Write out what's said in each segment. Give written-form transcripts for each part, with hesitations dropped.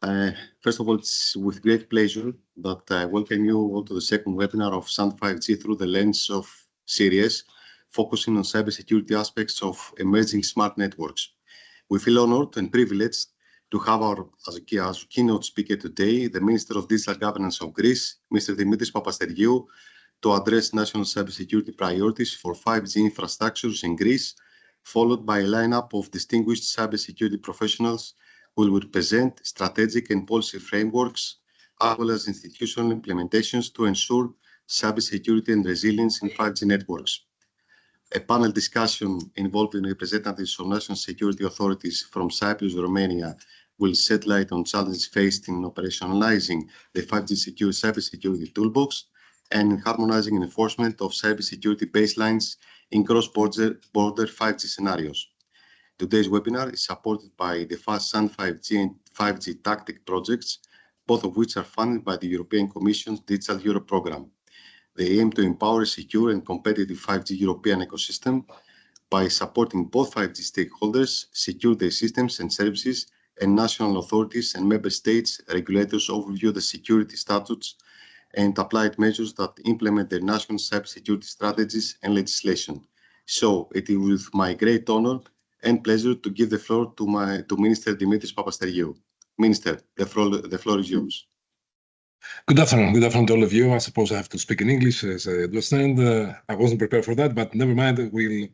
Uh, First of all, it's with great pleasure that I welcome you all to the second webinar of SAND 5G through the lens of series, focusing on cybersecurity aspects of emerging smart networks. We feel honored and privileged to have as keynote speaker today, the Minister of Digital Governance of Greece, Mr. Dimitris Papasteriou, to address national cybersecurity priorities for 5G infrastructures in Greece, followed by a lineup of distinguished cybersecurity professionals who will present strategic and policy frameworks, as well as institutional implementations to ensure cybersecurity and resilience in 5G networks. A panel discussion involving representatives from national security authorities from Cyprus, Romania, will shed light on challenges faced in operationalizing the 5G cybersecurity toolbox and in harmonizing enforcement of cybersecurity baselines in cross-border 5G scenarios. Today's webinar is supported by the FastSun 5G and 5G Tactic projects, both of which are funded by the European Commission's Digital Europe program. They aim to empower a secure and competitive 5G European ecosystem by supporting both 5G stakeholders, secure their systems and services, and national authorities and member states regulators overview the security status and applied measures that implement their national cybersecurity strategies and legislation. So it is with my great honor and pleasure to give the floor to Minister Dimitris Papasteriou. Minister, the floor is yours. Good afternoon to all of you. I suppose I have to speak in English, as I understand. I wasn't prepared for that, but never mind. We'll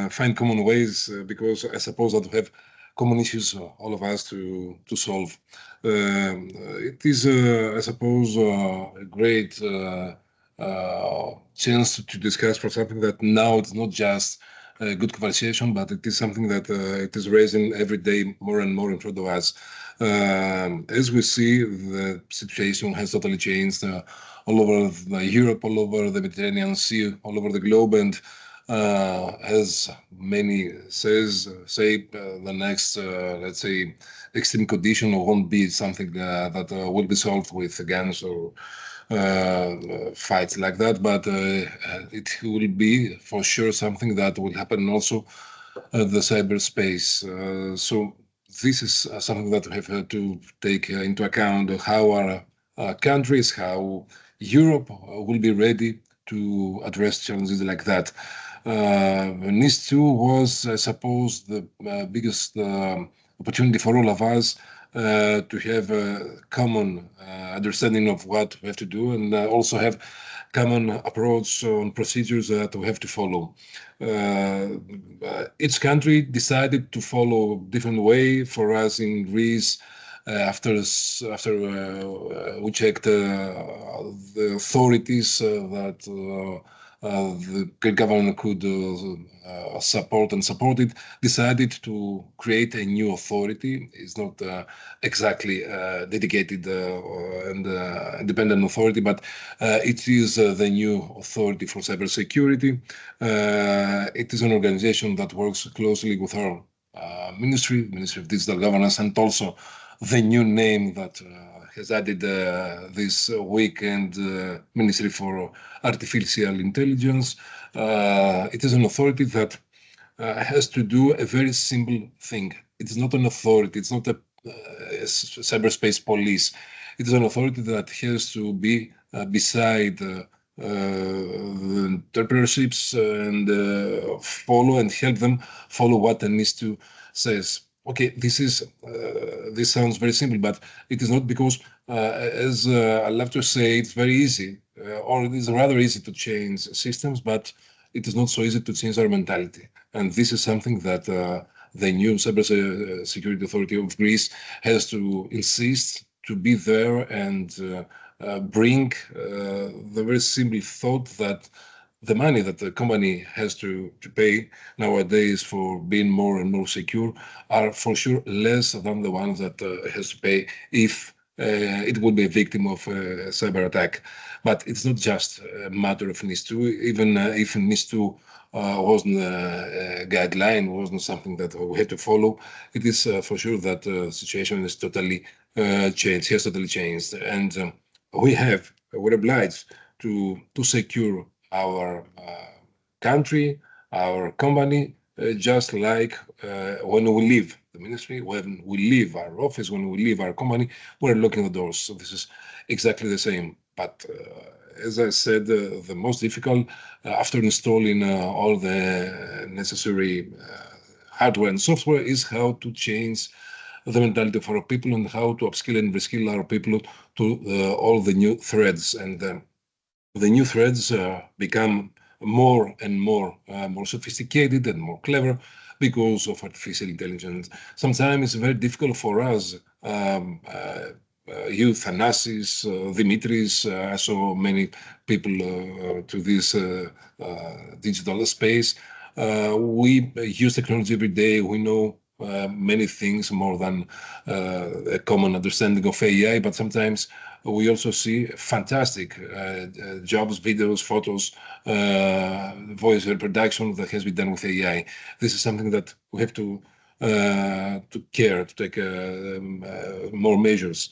find common ways because I suppose that we have common issues, all of us, to solve. It is, I suppose, a great chance to discuss for something that now it's not just a good conversation, but it is something that it is raising every day more and more in front of us. As we see, the situation has totally changed all over Europe, all over the Mediterranean Sea, all over the globe, and as many say, the next, let's say, extreme condition won't be something that will be solved with guns or fights like that, but it will be for sure something that will happen also at the cyberspace. So this is something that we have to take into account, how our countries, how Europe will be ready to address challenges like that. NIS2 was, I suppose, the biggest opportunity for all of us to have a common understanding of what we have to do and also have common approach on procedures that we have to follow. Each country decided to follow a different way. For us in Greece, after we checked the authorities that the Greek government could support and supported, decided to create a new authority. It's not exactly dedicated and independent authority, but it is the new authority for cybersecurity. It is an organization that works closely with our Ministry of Digital Governance, and also the new name that has added this week, and Ministry for Artificial Intelligence. It is an authority that has to do a very simple thing. It is not an authority. It's not a cyberspace police. It is an authority that has to be beside the entrepreneurships and follow and help them follow what the NIS2 says. Okay, this sounds very simple, but it is not, because as I love to say, it's very easy, or it is rather easy to change systems, but it is not so easy to change our mentality. And this is something that the new Cybersecurity Authority of Greece has to insist to be there and bring the very simple thought that the money that the company has to pay nowadays for being more and more secure are for sure less than the ones that has to pay if it would be a victim of a cyber attack. But it's not just a matter of NIS2. Even if NIS2 wasn't a guideline, wasn't something that we had to follow, it is for sure that the situation is totally changed, has totally changed. And we're obliged to secure our country, our company, just like when we leave the ministry, when we leave our office, when we leave our company, we're locking the doors. So this is exactly the same. But as I said, the most difficult after installing all the necessary hardware and software is how to change the mentality of our people and how to upskill and reskill our people to all the new threads. And the new threads become more and more sophisticated and more clever because of artificial intelligence. Sometimes it's very difficult for us, you, Thanasis, Dimitris, I saw many people to this digital space. We use technology every day. We know many things more than a common understanding of AI, but sometimes we also see fantastic jobs, videos, photos, voice reproduction that has been done with AI. This is something that we have to care, to take more measures.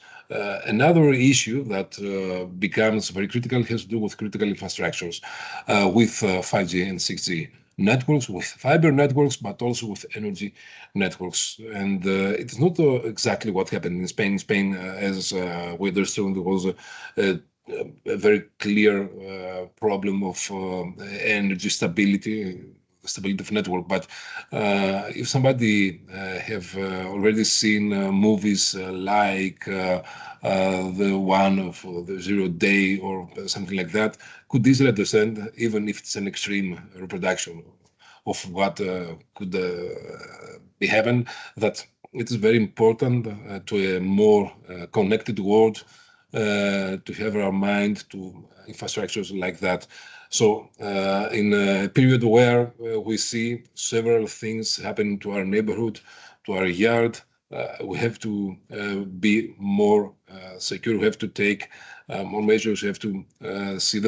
Another issue that becomes very critical has to do with critical infrastructures with 5G and 6G networks, with fiber networks, but also with energy networks. And it is not exactly what happened in Spain. In Spain, as we understood, there was a very clear problem of energy stability of network. But if somebody have already seen movies like the one of the 0 Day or something like that, could easily understand, even if it's an extreme reproduction of what could be happen, that it is very important to a more connected world to have our mind to infrastructures like that. So in a period where we see several things happening to our neighborhood, to our yard, we have to be more secure. We have to take more measures. We have to see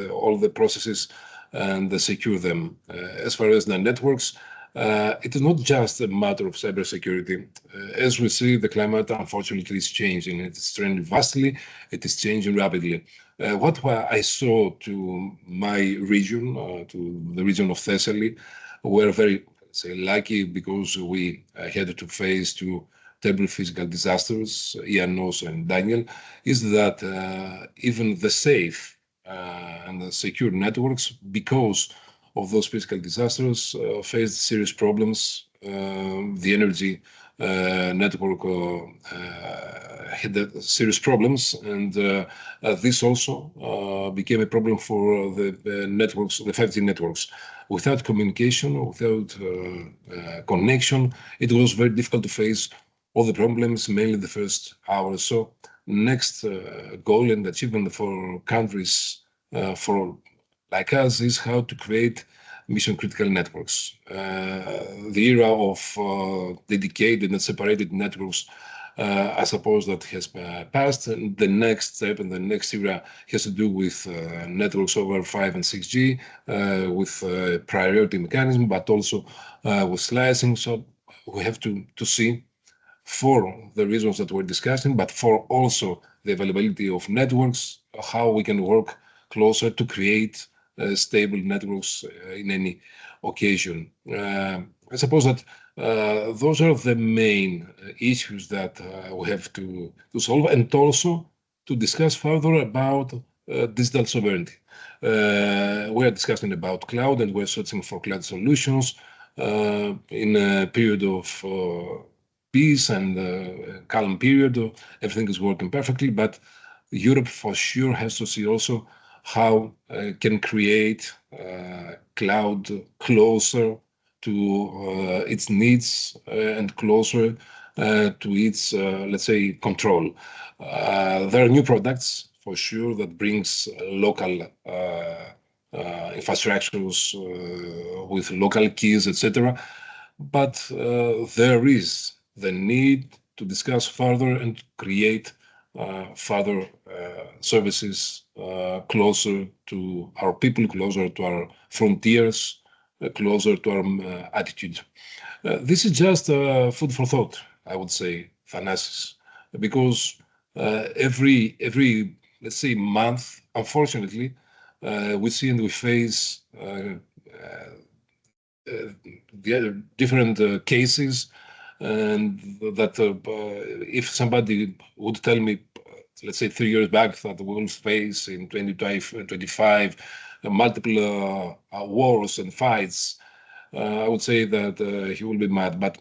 all the processes and secure them. As far as the networks, it is not just a matter of cybersecurity. As we see, the climate unfortunately is changing. It is trending vastly. It is changing rapidly. What I saw to my region, to the region of Thessaly, we're very lucky because we had to face two terrible physical disasters, Ianos and Daniel, is that even the safe and the secure networks, because of those physical disasters, faced serious problems. The energy network had serious problems, and this also became a problem for the networks, the 5G networks. Without communication, without connection, it was very difficult to face all the problems, mainly the first hour. So next goal and achievement for countries for like us is how to create mission critical networks. The era of dedicated and separated networks, I suppose that has passed. And the next step and the next era has to do with networks over 5 and 6G, with priority mechanism, but also with slicing. So we have to see, for the reasons that we're discussing, but for also the availability of networks, how we can work closer to create stable networks in any occasion. I suppose that those are the main issues that we have to solve, and also to discuss further about digital sovereignty. We are discussing about cloud, and we're searching for cloud solutions in a period of peace and calm period. Everything is working perfectly, but Europe for sure has to see also how can create cloud closer to its needs and closer to its, let's say, control. There are new products for sure that brings local infrastructures with local keys, etc. But there is the need to discuss further and create further services closer to our people, closer to our frontiers, closer to our attitude. This is just food for thought, I would say, Thanasis, because every let's say month, unfortunately, we see and we face the different cases, and that if somebody would tell me, let's say 3 years back, that we will face in 2025 multiple wars and fights, I would say that he will be mad. But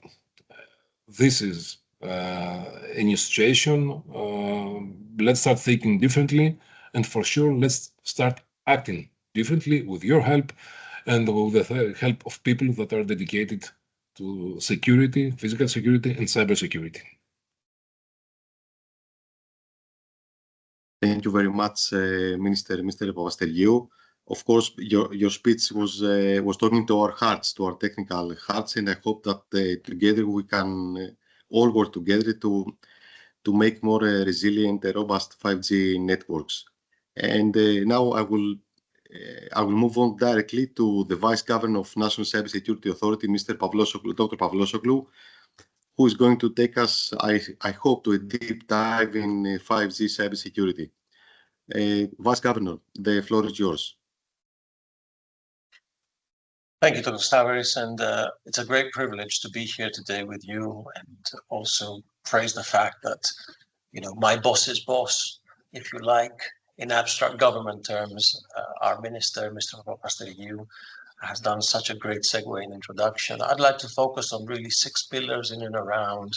this is a new situation. Let's start thinking differently, and for sure, let's start acting differently with your help and with the help of people that are dedicated to security, physical security, and cybersecurity. Thank you very much, Mr. Papasteriou. Of course, your speech was talking to our hearts, to our technical hearts, and I hope that together we can all work together to make more resilient, robust 5G networks. And now I will move on directly to the Vice Governor of National Cybersecurity Authority, Mr. Pavlosoglu, Dr. Pavlosoglu, who is going to take us, I hope, to a deep dive in 5G cybersecurity. Vice Governor, the floor is yours. Thank you, Dr. Stavris, and it's a great privilege to be here today with you and also praise the fact that, you know, my boss's boss, if you like, in abstract government terms, our minister, Mr. Papasteriou, has done such a great segue and introduction. I'd like to focus on really 6 pillars in and around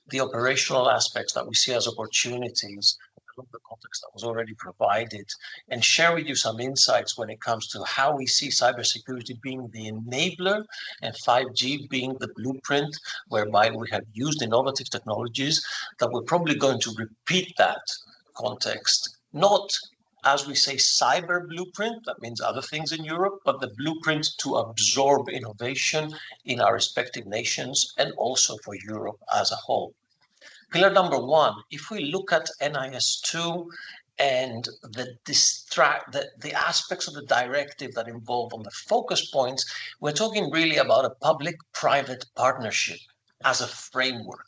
the operational aspects that we see as opportunities, the context that was already provided, and share with you some insights when it comes to how we see cybersecurity being the enabler and 5G being the blueprint, whereby we have used innovative technologies that we're probably going to repeat that context, not as we say cyber blueprint, that means other things in Europe, but the blueprint to absorb innovation in our respective nations and also for Europe as a whole. Pillar number 1, if we look at NIS2 and the aspects of the directive that involve on the focus points, we're talking really about a public-private partnership as a framework.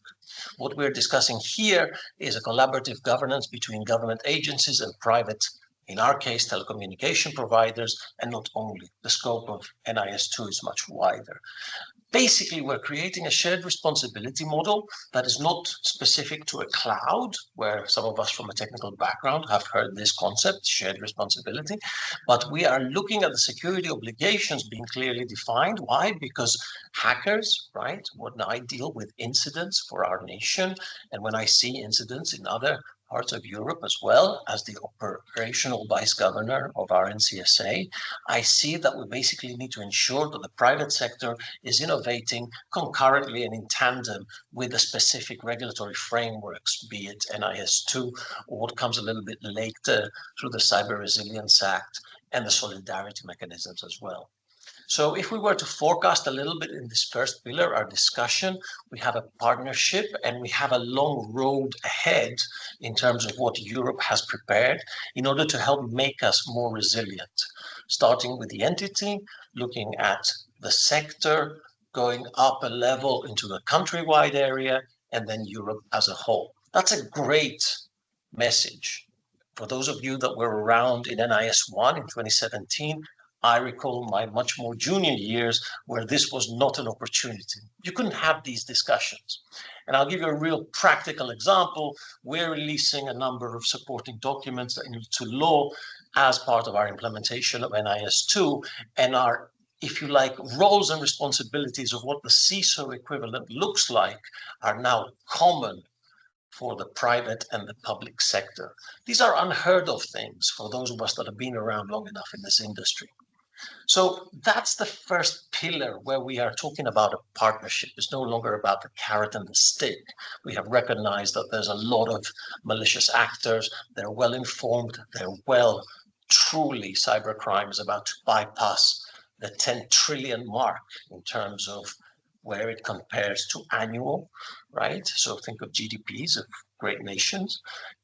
What we're discussing here is a collaborative governance between government agencies and private, in our case, telecommunication providers, and not only. The scope of NIS2 is much wider. Basically, we're creating a shared responsibility model that is not specific to a cloud, where some of us from a technical background have heard this concept, shared responsibility, but we are looking at the security obligations being clearly defined. Why? Because hackers, right, when I deal with incidents for our nation, and when I see incidents in other parts of Europe as well as the operational vice governor of our NCSA, I see that we basically need to ensure that the private sector is innovating concurrently and in tandem with the specific regulatory frameworks, be it NIS2 or what comes a little bit later through the Cyber Resilience Act and the solidarity mechanisms as well. So if we were to forecast a little bit in this first pillar, our discussion, we have a partnership and we have a long road ahead in terms of what Europe has prepared in order to help make us more resilient, starting with the entity, looking at the sector, going up a level into a countrywide area, and then Europe as a whole. That's a great message. For those of you that were around in NIS1 in 2017, I recall my much more junior years where this was not an opportunity. You couldn't have these discussions. And I'll give you a real practical example. We're releasing a number of supporting documents into law as part of our implementation of NIS2, and our, if you like, roles and responsibilities of what the CISO equivalent looks like are now common for the private and the public sector. These are unheard of things for those of us that have been around long enough in this industry. So that's the first pillar where we are talking about a partnership. It's no longer about the carrot and the stick. We have recognized that there's a lot of malicious actors. They're well informed. They're well, truly cybercrime is about to bypass the 10 trillion mark in terms of where it compares to annual, right? So think of GDPs of great nations.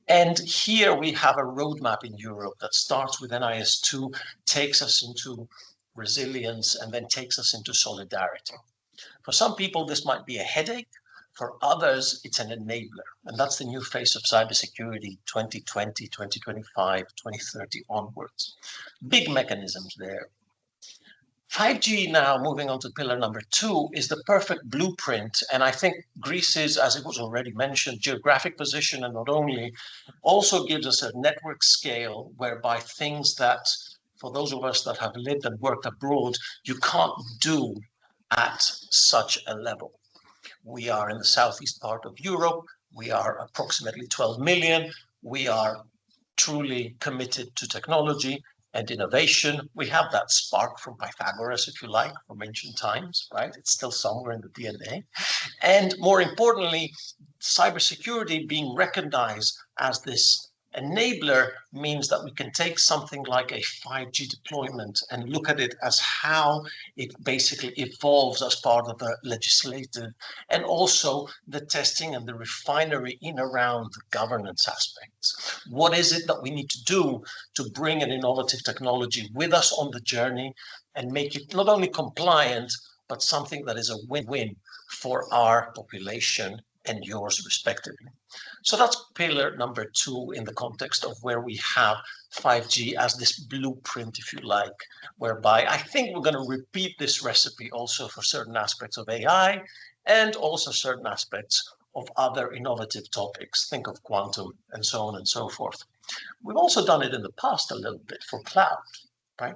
And here we have a roadmap in Europe that starts with NIS2, takes us into resilience, and then takes us into solidarity. For some people, this might be a headache. For others, it's an enabler. And that's the new face of cybersecurity 2020, 2025, 2030 onwards. Big mechanisms there. 5G now, moving on to pillar number 2, is the perfect blueprint. And I think Greece's, as it was already mentioned, geographic position, and not only, also gives us a network scale whereby things that, for those of us that have lived and worked abroad, you can't do at such a level. We are in the southeast part of Europe. We are approximately 12 million. We are truly committed to technology and innovation. We have that spark from Pythagoras, if you like, from ancient times, right? It's still somewhere in the DNA. And more importantly, cybersecurity being recognized as this enabler means that we can take something like a 5G deployment and look at it as how it basically evolves as part of the legislative and also the testing and the refinery in around the governance aspects. What is it that we need to do to bring an innovative technology with us on the journey and make it not only compliant, but something that is a win-win for our population and yours respectively. So that's pillar number 2 in the context of where we have 5G as this blueprint, if you like, whereby I think we're going to repeat this recipe also for certain aspects of AI and also certain aspects of other innovative topics. Think of quantum and so on and so forth. We've also done it in the past a little bit for cloud, right?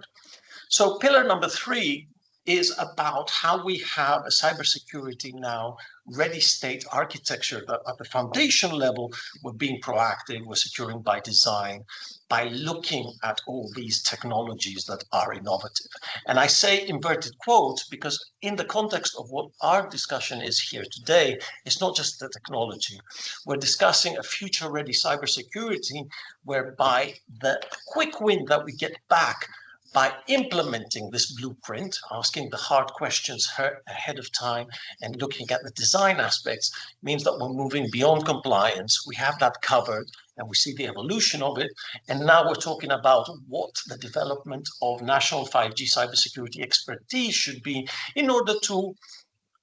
So pillar number 3 is about how we have a cybersecurity now ready state architecture that at the foundation level, we're being proactive, we're securing by design, by looking at all these technologies that are innovative. And I say inverted quotes because in the context of what our discussion is here today, it's not just the technology. We're discussing a future-ready cybersecurity whereby the quick win that we get back by implementing this blueprint, asking the hard questions ahead of time and looking at the design aspects means that we're moving beyond compliance. We have that covered and we see the evolution of it. And now we're talking about what the development of national 5G cybersecurity expertise should be in order to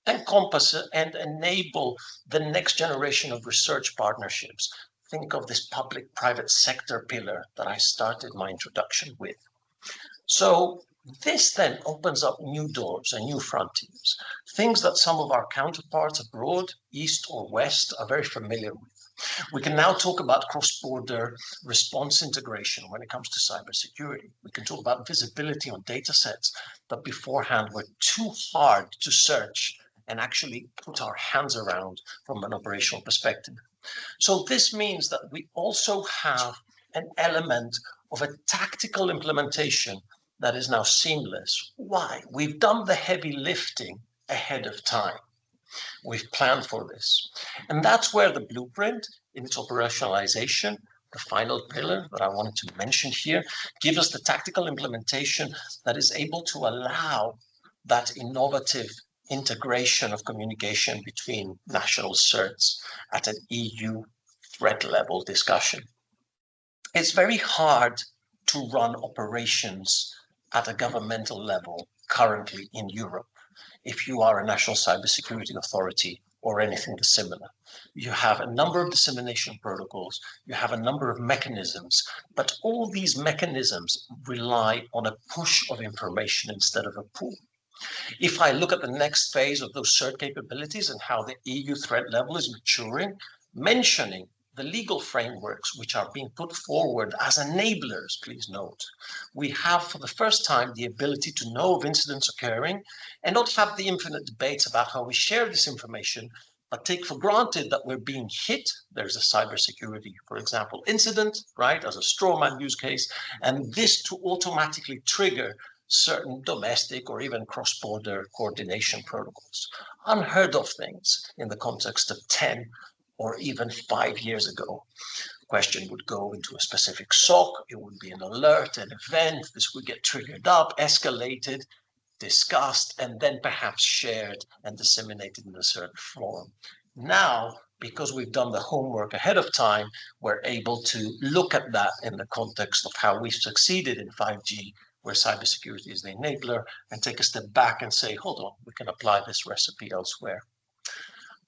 encompass and enable the next generation of research partnerships. Think of this public-private sector pillar that I started my introduction with. So this then opens up new doors and new frontiers, things that some of our counterparts abroad, East or West, are very familiar with. We can now talk about cross-border response integration when it comes to cybersecurity. We can talk about visibility on data sets that beforehand were too hard to search and actually put our hands around from an operational perspective. So this means that we also have an element of a tactical implementation that is now seamless. Why? We've done the heavy lifting ahead of time. We've planned for this. And that's where the blueprint in its operationalization, the final pillar that I wanted to mention here, gives us the tactical implementation that is able to allow that innovative integration of communication between national certs at an EU threat level discussion. It's very hard to run operations at a governmental level currently in Europe if you are a national cybersecurity authority or anything similar. You have a number of dissemination protocols, you have a number of mechanisms, but all these mechanisms rely on a push of information instead of a pull. If I look at the next phase of those CERT capabilities and how the EU threat level is maturing, mentioning the legal frameworks which are being put forward as enablers, please note. We have for the first time the ability to know of incidents occurring and not have the infinite debates about how we share this information, but take for granted that we're being hit. There's a cybersecurity, for example, incident, right, as a straw man use case, and this to automatically trigger certain domestic or even cross-border coordination protocols. Unheard of things in the context of 10 or even 5 years ago. Question would go into a specific SOC, it would be an alert, an event, this would get triggered up, escalated, discussed, and then perhaps shared and disseminated in a certain form. Now, because we've done the homework ahead of time, we're able to look at that in the context of how we've succeeded in 5G, where cybersecurity is the enabler, and take a step back and say, hold on, we can apply this recipe elsewhere.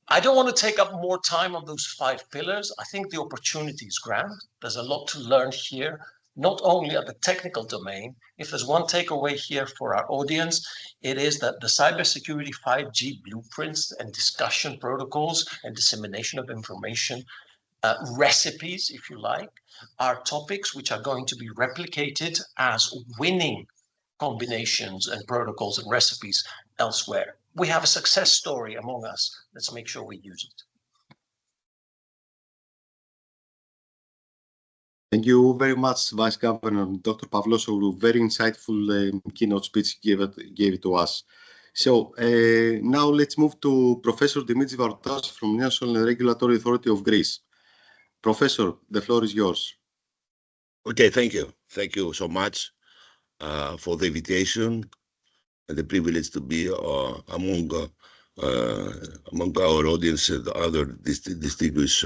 I don't want to take up more time on those 5 pillars. I think the opportunity is grand. There's a lot to learn here. not only at the technical domain. If there's one takeaway here for our audience, it is that the cybersecurity 5G blueprints and discussion protocols and dissemination of information, recipes, if you like, are topics which are going to be replicated as winning combinations and protocols and recipes elsewhere. We have a success story among us. Let's make sure we use it. Thank you very much, Vice Governor Dr. Pavlos, for a very insightful keynote speech gave it to us. So now let's move to Professor Dimitris Varoutas from National Regulatory Authority of Greece. Professor, the floor is yours. Okay, thank you. Thank you so much for the invitation and the privilege to be among our audience and other distinguished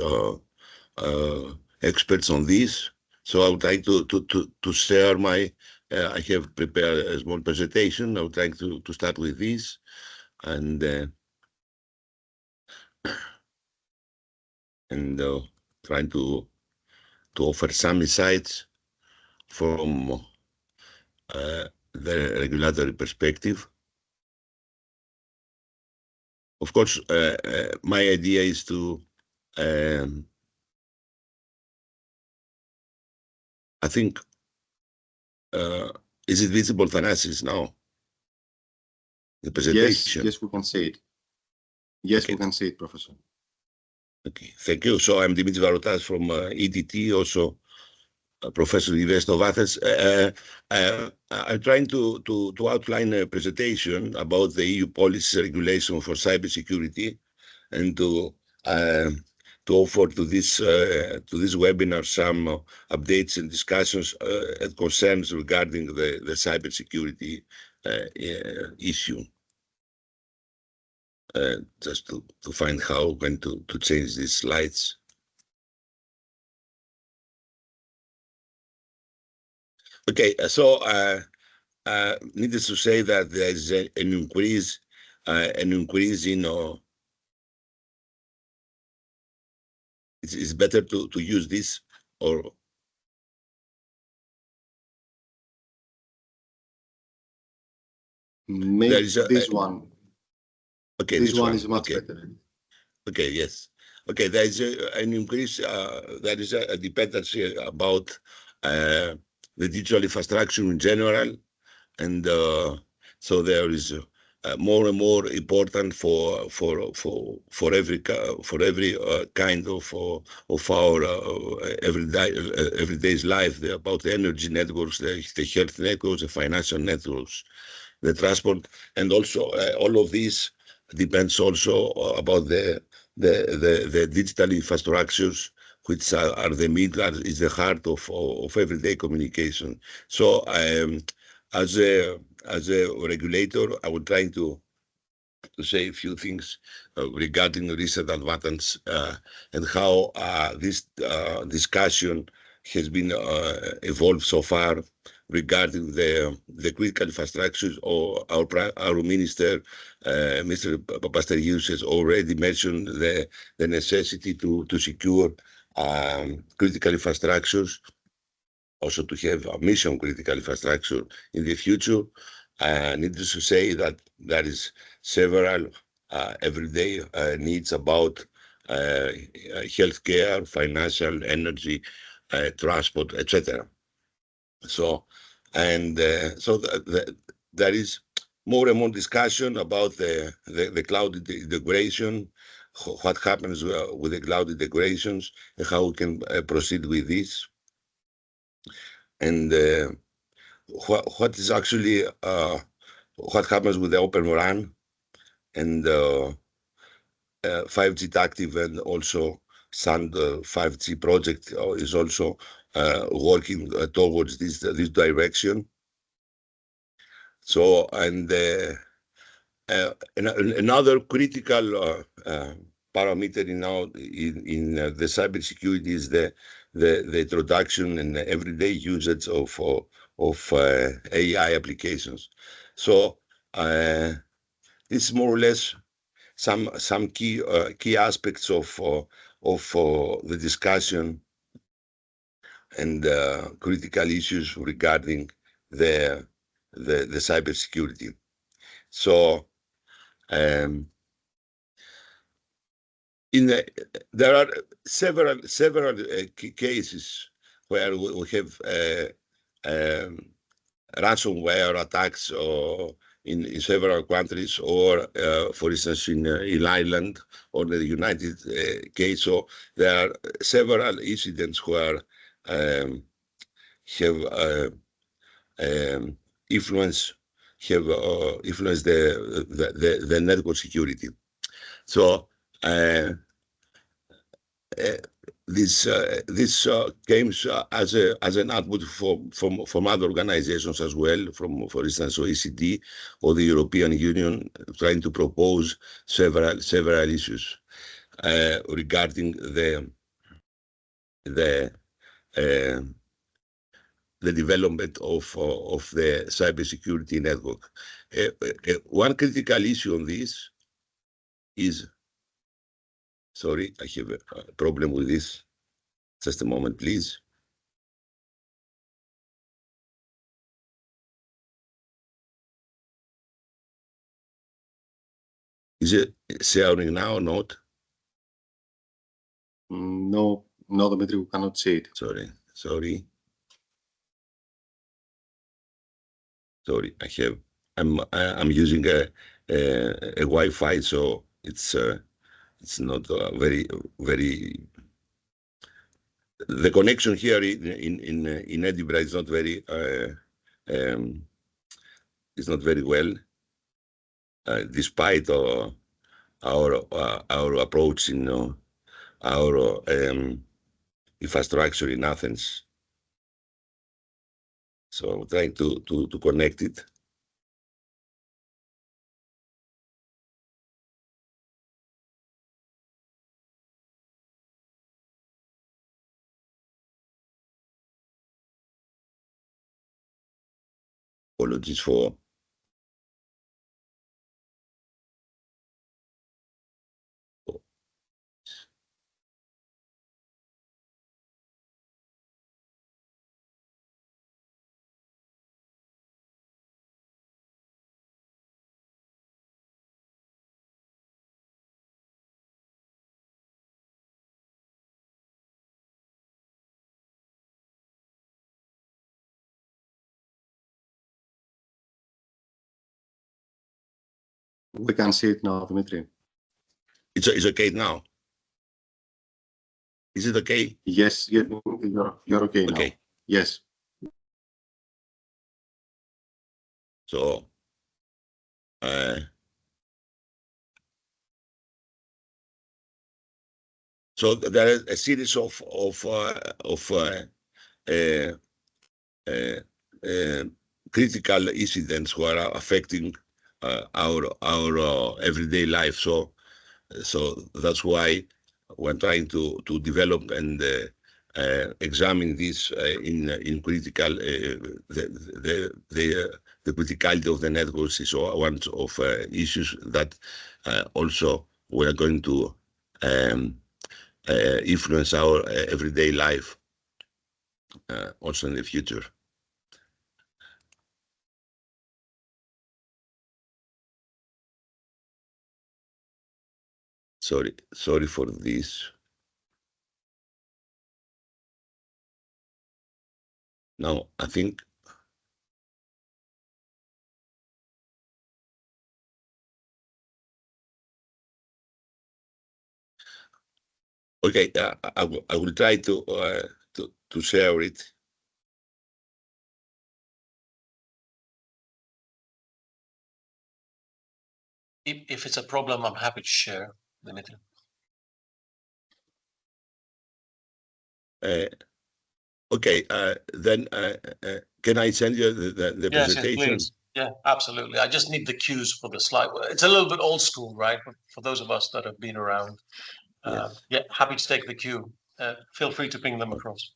experts on this. So I would like to share my, I have prepared a small presentation. I would like to start with this and trying to offer some insights from the regulatory perspective. Of course, my idea is to I think, is it visible Thanasis now? The presentation? Yes, we can see it. Yes, Okay. we can see it, Professor. Okay, thank you. So I'm Dimitris Varoutas from EDT, also a professor at the University of Athens. I'm trying to outline a presentation about the EU policy regulation for cybersecurity and to offer to this webinar some updates and discussions and concerns regarding the cybersecurity issue. Just to find how when to change these slides. Okay, so needless to say that there is an increase in. It's better to use this or. Maybe this one. Okay, this one is much okay. better. Okay, yes. Okay, there is an increase, there is a dependency about the digital infrastructure in general, and so there is more and more important for every kind of our everyday's life, about the energy networks, the health networks, the financial networks, the transport, and also all of this depends also about the digital infrastructures, which are the middle, is the heart of everyday communication. So as a regulator, I would try to say a few things regarding recent advances and how this discussion has been evolved so far regarding the critical infrastructures. Or our minister, Mr. Papasteriou, has already mentioned the necessity to secure critical infrastructures, also to have a mission critical infrastructure in the future. Needless to say that there is several everyday needs about healthcare, financial, energy, transport, etc. So, and so there is more and more discussion about the cloud integration, what happens with the cloud integrations, and how we can proceed with this. And what is actually what happens with the Open RAN and 5G Tactive, and also SAND 5G project is also working towards this direction. So, and another critical parameter in the cybersecurity is the introduction and everyday usage of AI applications. So this is more or less some key aspects of the discussion and critical issues regarding the cybersecurity. So there are several cases where we have ransomware attacks or in several countries, or for instance in Ireland or the United States. So there are several incidents where have influenced the network security. So this came as an output from other organizations as well, from, for instance, OECD or the European Union, trying to propose several issues regarding the development of the cybersecurity network. One critical issue on this is, sorry, I have a problem with this. Just a moment, please. Is it sharing now or not? No, Dimitri, we cannot see it. Sorry. I'm using a Wi-Fi, so it's not very. The connection here in Edinburgh is not very well, despite our approach in our infrastructure in Athens. So I'm trying to connect it. Apologies for We can see it now, Dimitri. it's okay now. Is it okay? Yes, you're okay now. Okay. Yes. So so there is a series of critical incidents who are affecting our everyday life. So that's why we're trying to develop and examine this in critical the criticality of the networks is one of issues that also we're going to influence our everyday life also in the future. Sorry for this. Now I think okay. I will try to share it. If it's a problem, I'm happy to share, Dimitri. Okay, then can I send you the Yes, presentation? please. Yeah, absolutely. I just need the cues for the slide. It's a little bit old school, right? But for those of us that have been around, Yes. yeah, happy to take the cue. Feel free to ping them across.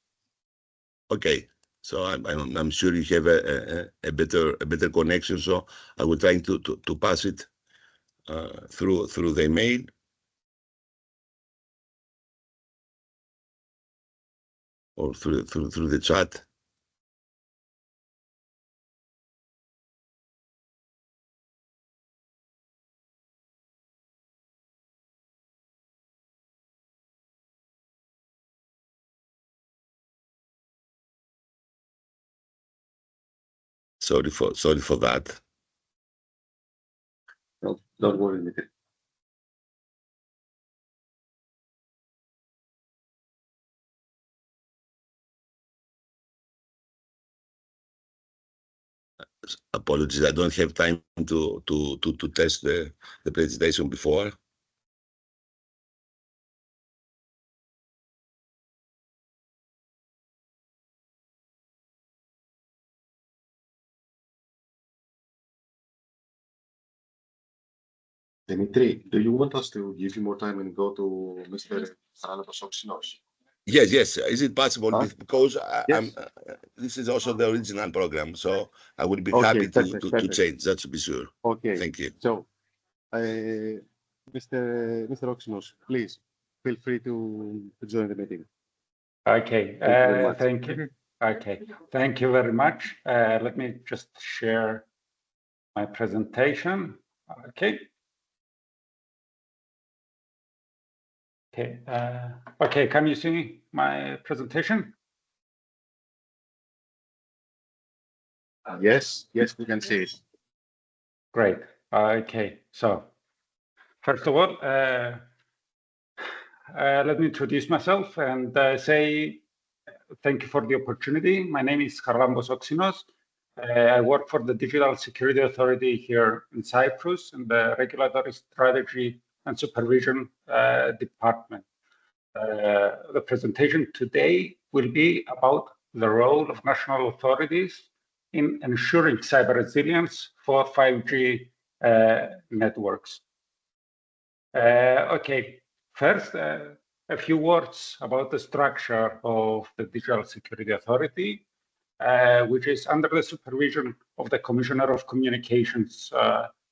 Okay, so I'm sure you have a better connection. So I will try to pass it through the email. or through the chat. Sorry for that. No, don't worry, Dimitri. Apologies, I don't have time to test the presentation before. Dimitri, do you want us to give you more time and go to Mr. Oxinos? Yes. Is it possible? Huh? Because Yes. this is also the original program, so I would be Okay, happy perfect. to change. That to be sure. Okay. Thank you. So, Mr. Oxinos, please feel free to join the meeting. Okay. Thank you very much. Thank you. Okay. Thank you very much. Let me just share my presentation. Okay. Okay. Okay. Can you see my presentation? Yes, we can see it. Great. Okay. So, first of all, let me introduce myself and say thank you for the opportunity. My name is Charalambos Oxinos. I work for the Digital Security Authority here in Cyprus in the Regulatory Strategy and Supervision Department. The presentation today will be about the role of national authorities in ensuring cyber resilience for 5G networks. Okay, first, a few words about the structure of the Digital Security Authority, which is under the supervision of the Commissioner of Communications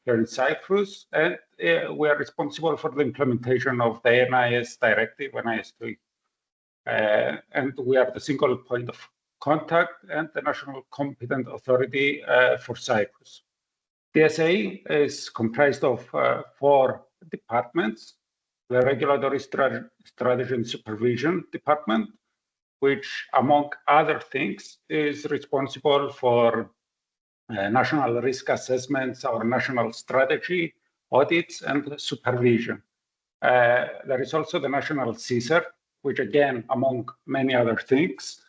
here in Cyprus, and we are responsible for the implementation of the NIS directive, NIS2. And we are the single point of contact and the national competent authority for Cyprus. DSA is comprised of 4 departments: the Regulatory Strategy and Supervision Department, which, among other things, is responsible for national risk assessments, our national strategy, audits, and supervision. There is also the National CSER, which, again, among many other things,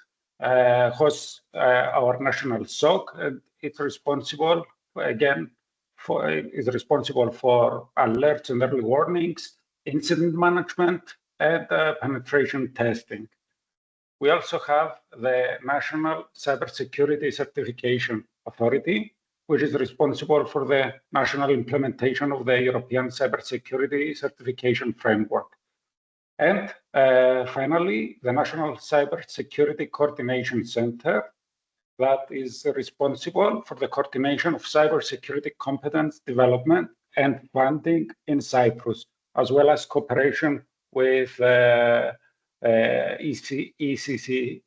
hosts our national SOC, and it's responsible, again, is responsible for alerts and early warnings, incident management, and penetration testing. We also have the National Cybersecurity Certification Authority, which is responsible for the national implementation of the European Cybersecurity Certification Framework. And finally, the National Cybersecurity Coordination Center, that is responsible for the coordination of cybersecurity competence development and funding in Cyprus, as well as cooperation with ECCC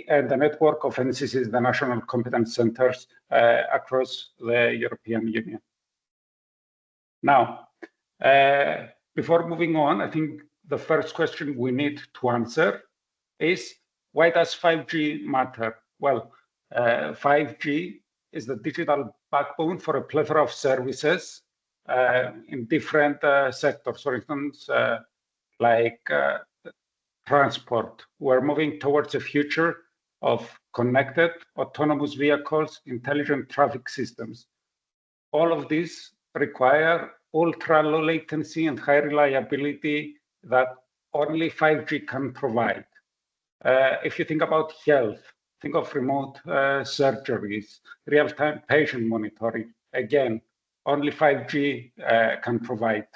and the network of NCCs, the national competence centers across the European Union. Now, before moving on, I think the first question we need to answer is, why does 5G matter? Well, 5G is the digital backbone for a plethora of services in different sectors. For instance, like transport. We're moving towards a future of connected, autonomous vehicles, intelligent traffic systems. All of these require ultra low latency and high reliability that only 5G can provide. If you think about health, think of remote surgeries, real-time patient monitoring. Again, only 5G can provide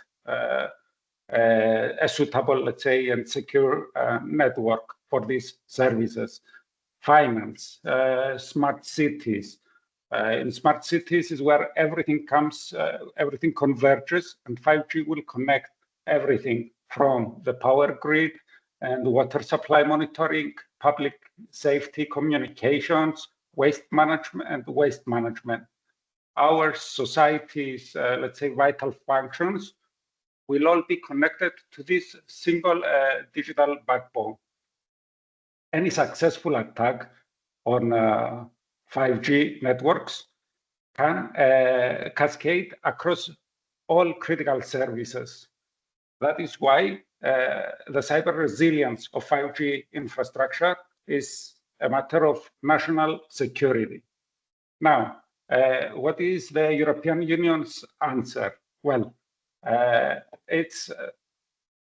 a suitable, let's say, and secure network for these services. Finance, smart cities. In smart cities is where everything comes, everything converges, and 5G will connect everything from the power grid and water supply monitoring, public safety communications, waste management. Our society's, let's say, vital functions will all be connected to this single digital backbone. Any successful attack on 5G networks can cascade across all critical services. That is why the cyber resilience of 5G infrastructure is a matter of national security. Now, what is the European Union's answer? Well, it's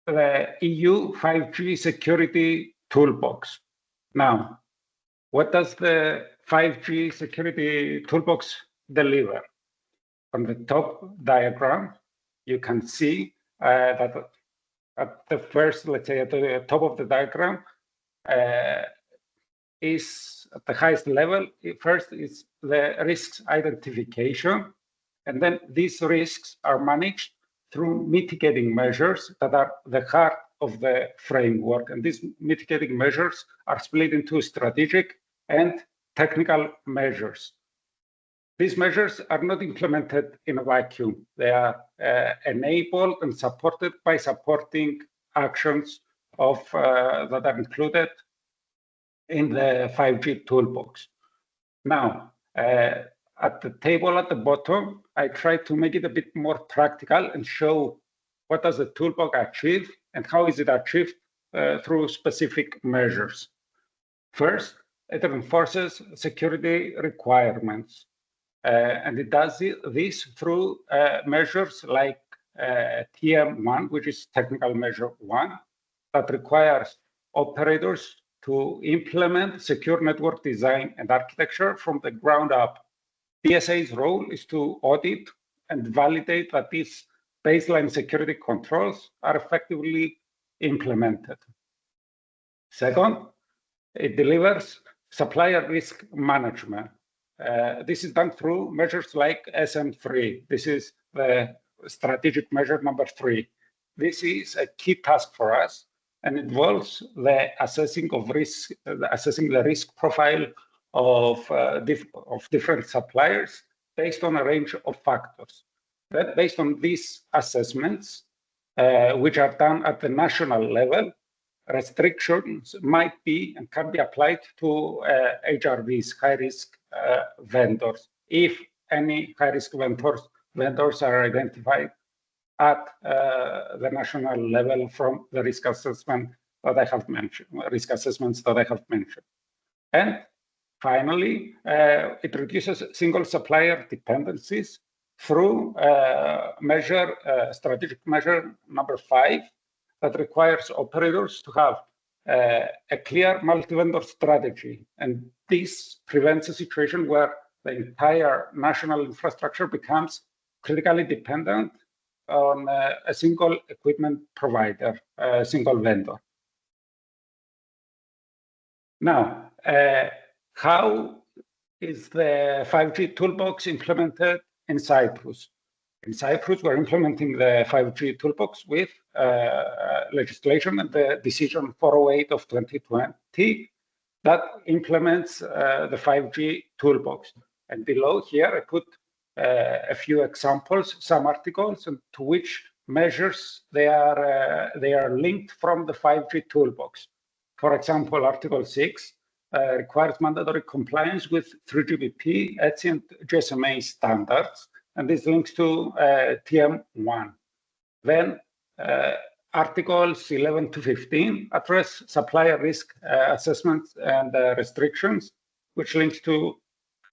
the EU 5G security toolbox. Now, what does the 5G security toolbox deliver? On the top diagram, you can see that at the first, let's say at the top of the diagram, is at the highest level. First is the risks identification, and then these risks are managed through mitigating measures that are the heart of the framework. And these mitigating measures are split into strategic and technical measures. These measures are not implemented in a vacuum. They are enabled and supported by supporting actions that are included in the 5G toolbox. Now, at the table at the bottom, I try to make it a bit more practical and show what does the toolbox achieve and how is it achieved through specific measures. First, it enforces security requirements. And it does this through measures like TM1, which is technical measure 1, that requires operators to implement secure network design and architecture from the ground up. DSA's role is to audit and validate that these baseline security controls are effectively implemented. Second, it delivers supplier risk management. This is done through measures like SM3. This is the strategic measure number 3. This is a key task for us and involves the assessing the risk profile of different suppliers based on a range of factors. Then, based on these assessments, which are done at the national level, restrictions might be and can be applied to HRVs, high-risk vendors, if any high-risk vendors are identified at the national level from the risk assessments that I have mentioned. And finally, it reduces single supplier dependencies through strategic measure number 5, that requires operators to have a clear multi-vendor strategy. And this prevents a situation where the entire national infrastructure becomes critically dependent on a single equipment provider, a single vendor. Now, how is the 5G toolbox implemented in Cyprus? In Cyprus, we're implementing the 5G toolbox with legislation and the decision 408 of 2020 that implements the 5G toolbox. And below here, I put a few examples, some articles, and to which measures they are linked from the 5G toolbox. For example, Article 6 requires mandatory compliance with 3GPP, ETSI, and GSMA standards, and this links to TM1. Then Articles 11 to 15 address supplier risk assessments and restrictions, which links to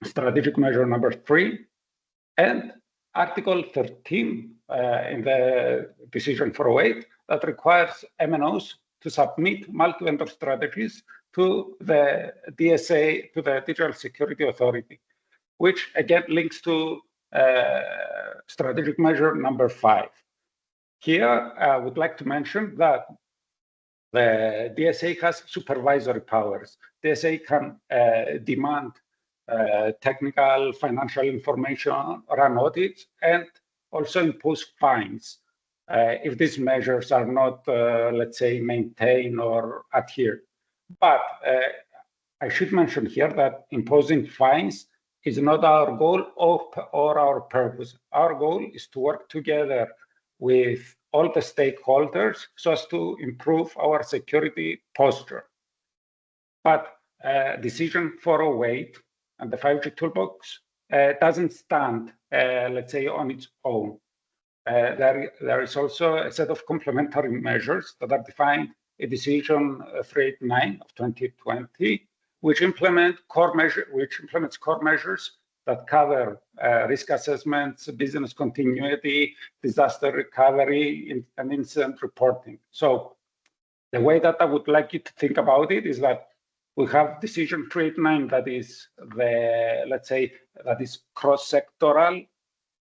strategic measure number 3. And Article 13 in the decision 408 that requires MNOs to submit multi-vendor strategies to the DSA, to the Digital Security Authority, which again links to strategic measure number 5. Here, I would like to mention that the DSA has supervisory powers. DSA can demand technical, financial information, run audits, and also impose fines. if these measures are not, let's say, maintained or adhered. But I should mention here that imposing fines is not our goal or our purpose. Our goal is to work together with all the stakeholders so as to improve our security posture. But decision 408 and the 5G toolbox doesn't stand, let's say, on its own. There is also a set of complementary measures that are defined in Decision 389 of 2020, which implements core measures that cover risk assessments, business continuity, disaster recovery, and incident reporting. So the way that I would like you to think about it is that we have Decision 389 that is let's say, that is cross-sectoral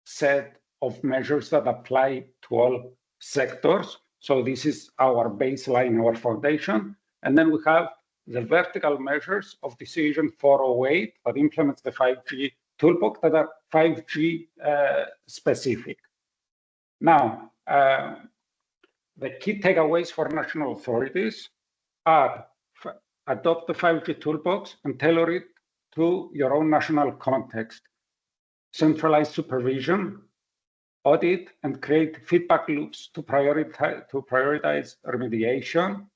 set of measures that apply to all sectors. So this is our baseline, our foundation. And then we have the vertical measures of Decision 408 that implements the 5G toolbox that are 5G specific. Now, the key takeaways for national authorities are adopt the 5G toolbox and tailor it to your own national context. Centralized supervision, audit, and create feedback loops to prioritize remediation,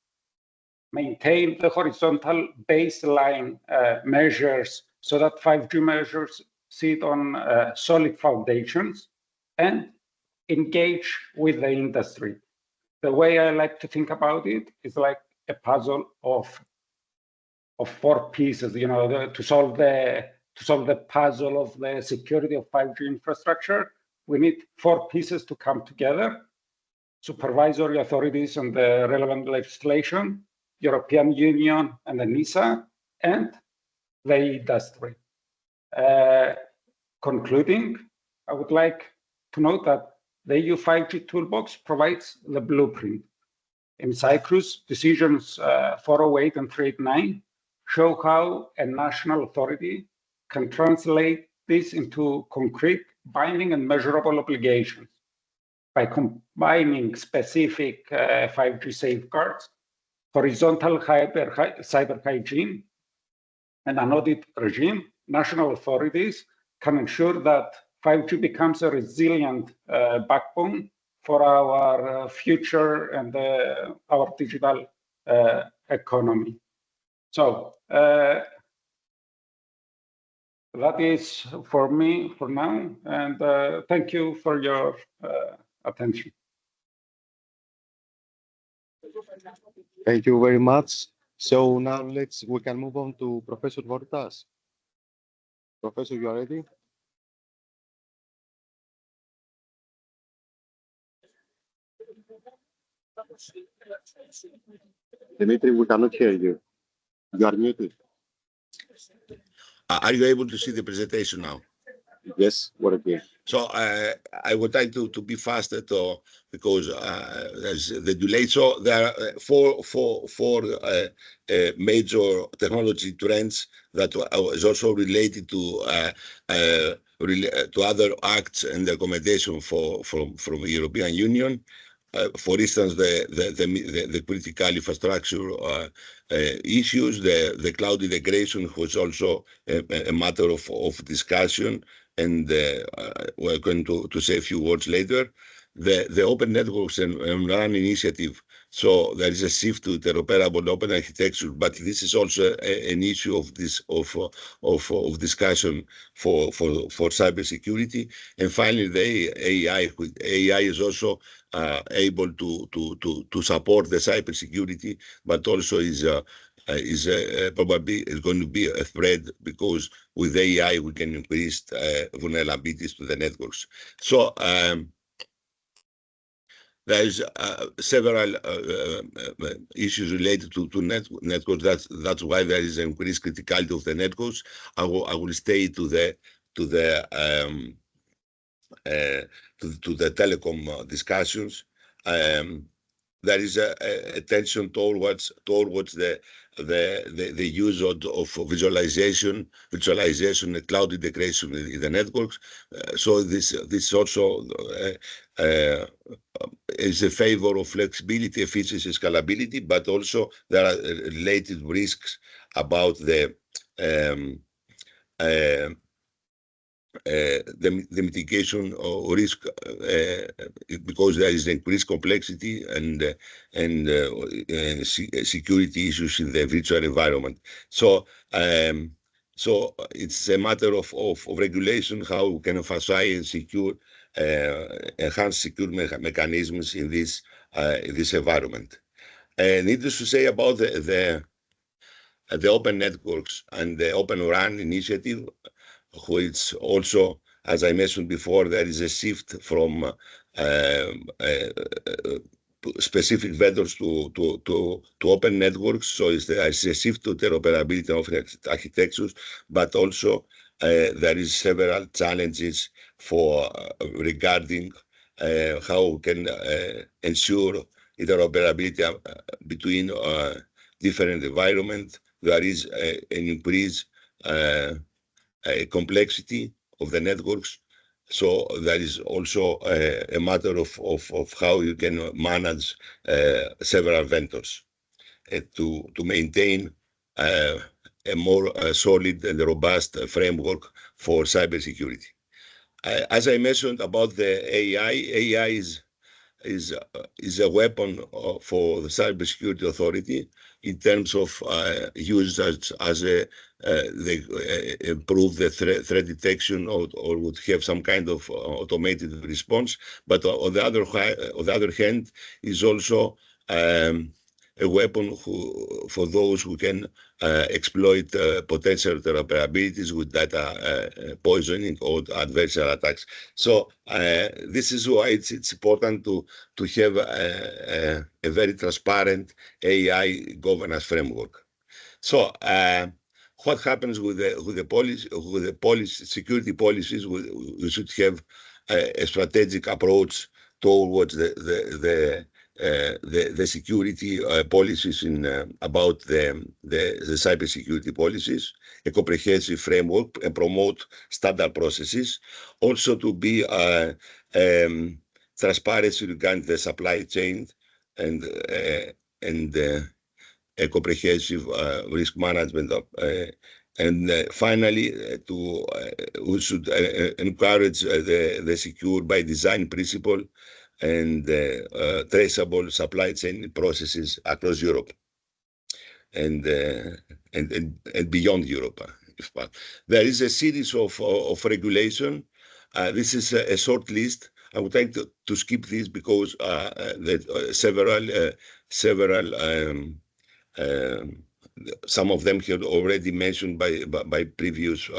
maintain the horizontal baseline measures so that 5G measures sit on solid foundations, and engage with the industry. The way I like to think about it is like a puzzle of 4 pieces, to solve the puzzle of the security of 5G infrastructure. We need 4 pieces to come together: supervisory authorities and the relevant legislation, European Union and the NISA, and the industry. Concluding, I would like to note that the EU 5G toolbox provides the blueprint. In Cyprus, decisions 408 and 389 show how a national authority can translate this into concrete, binding, and measurable obligations by combining specific 5G safeguards, horizontal cyber hygiene, and an audit regime. National authorities can ensure that 5G becomes a resilient backbone for our future and our digital economy. So that is for me for now, and thank you for your attention. Thank you very much. So now we can move on to Professor Vortas. Professor, you are ready? Dimitri, we cannot hear you. You are muted. Are you able to see the presentation now? Yes, we're okay. So I would like to be faster because there's the delay. So there are four major technology trends that is also related to other acts and recommendation from the European Union. For instance, the critical infrastructure issues, the cloud integration was also a matter of discussion, and we're going to say a few words later. The Open Networks and RAN initiative. So there is a shift to interoperable open architecture, but this is also an issue of discussion for cybersecurity. And finally, the AI. AI is also able to support the cybersecurity, but also is probably is going to be a threat, because with AI we can increase vulnerabilities to the networks. So there's several issues related to networks. That's why there is an increased criticality of the networks. I will stay to the telecom discussions. there is a attention towards the use of visualization and cloud integration in the networks. So this also is a favor of flexibility, efficiency, scalability, but also there are related risks about the mitigation or risk because there is increased complexity and security issues in the virtual environment. So so it's a matter of regulation, how we can emphasize and secure enhance secure mechanisms in this environment. Needless to say about the open networks and the Open RAN initiative, which also, as I mentioned before, there is a shift from specific vendors to open networks. So there is a shift to interoperability of architectures, but also there is several challenges for regarding how we can ensure interoperability between different environments. There is an increase complexity of the networks. So there is also a matter of how you can manage several vendors to maintain a more solid and robust framework for cybersecurity. As I mentioned about the AI is a weapon for the Cybersecurity Authority in terms of use as a they improve the threat detection or would have some kind of automated response. But on the other hand, is also a weapon for those who can exploit potential interoperabilities with data poisoning or adversarial attacks. So this is why it's important to have a very transparent AI governance framework. So what happens with the policy security policies? We should have a strategic approach towards the security policies about the cybersecurity policies, a comprehensive framework, and promote standard processes. Also to be transparency regarding the supply chain and a comprehensive risk management. And finally, we should encourage the secure by design principle and traceable supply chain processes across Europe and beyond Europe. There is a series of regulation. This is a short list. I would like to skip this because some of them have already mentioned by previous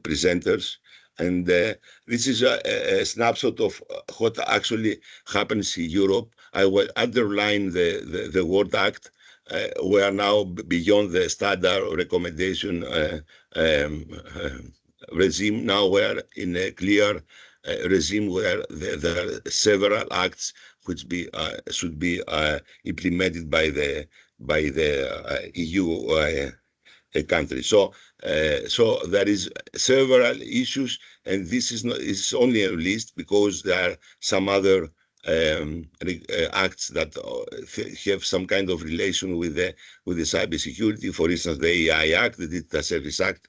presenters. And this is a snapshot of what actually happens in Europe. I will underline the Word Act. We are now beyond the standard recommendation regime. Now we're in a clear regime where there are several acts which should be implemented by the EU country. So there is several issues, and this is only a list because there are some other acts that have some kind of relation with the cybersecurity. For instance, the AI Act, the Digital Service Act.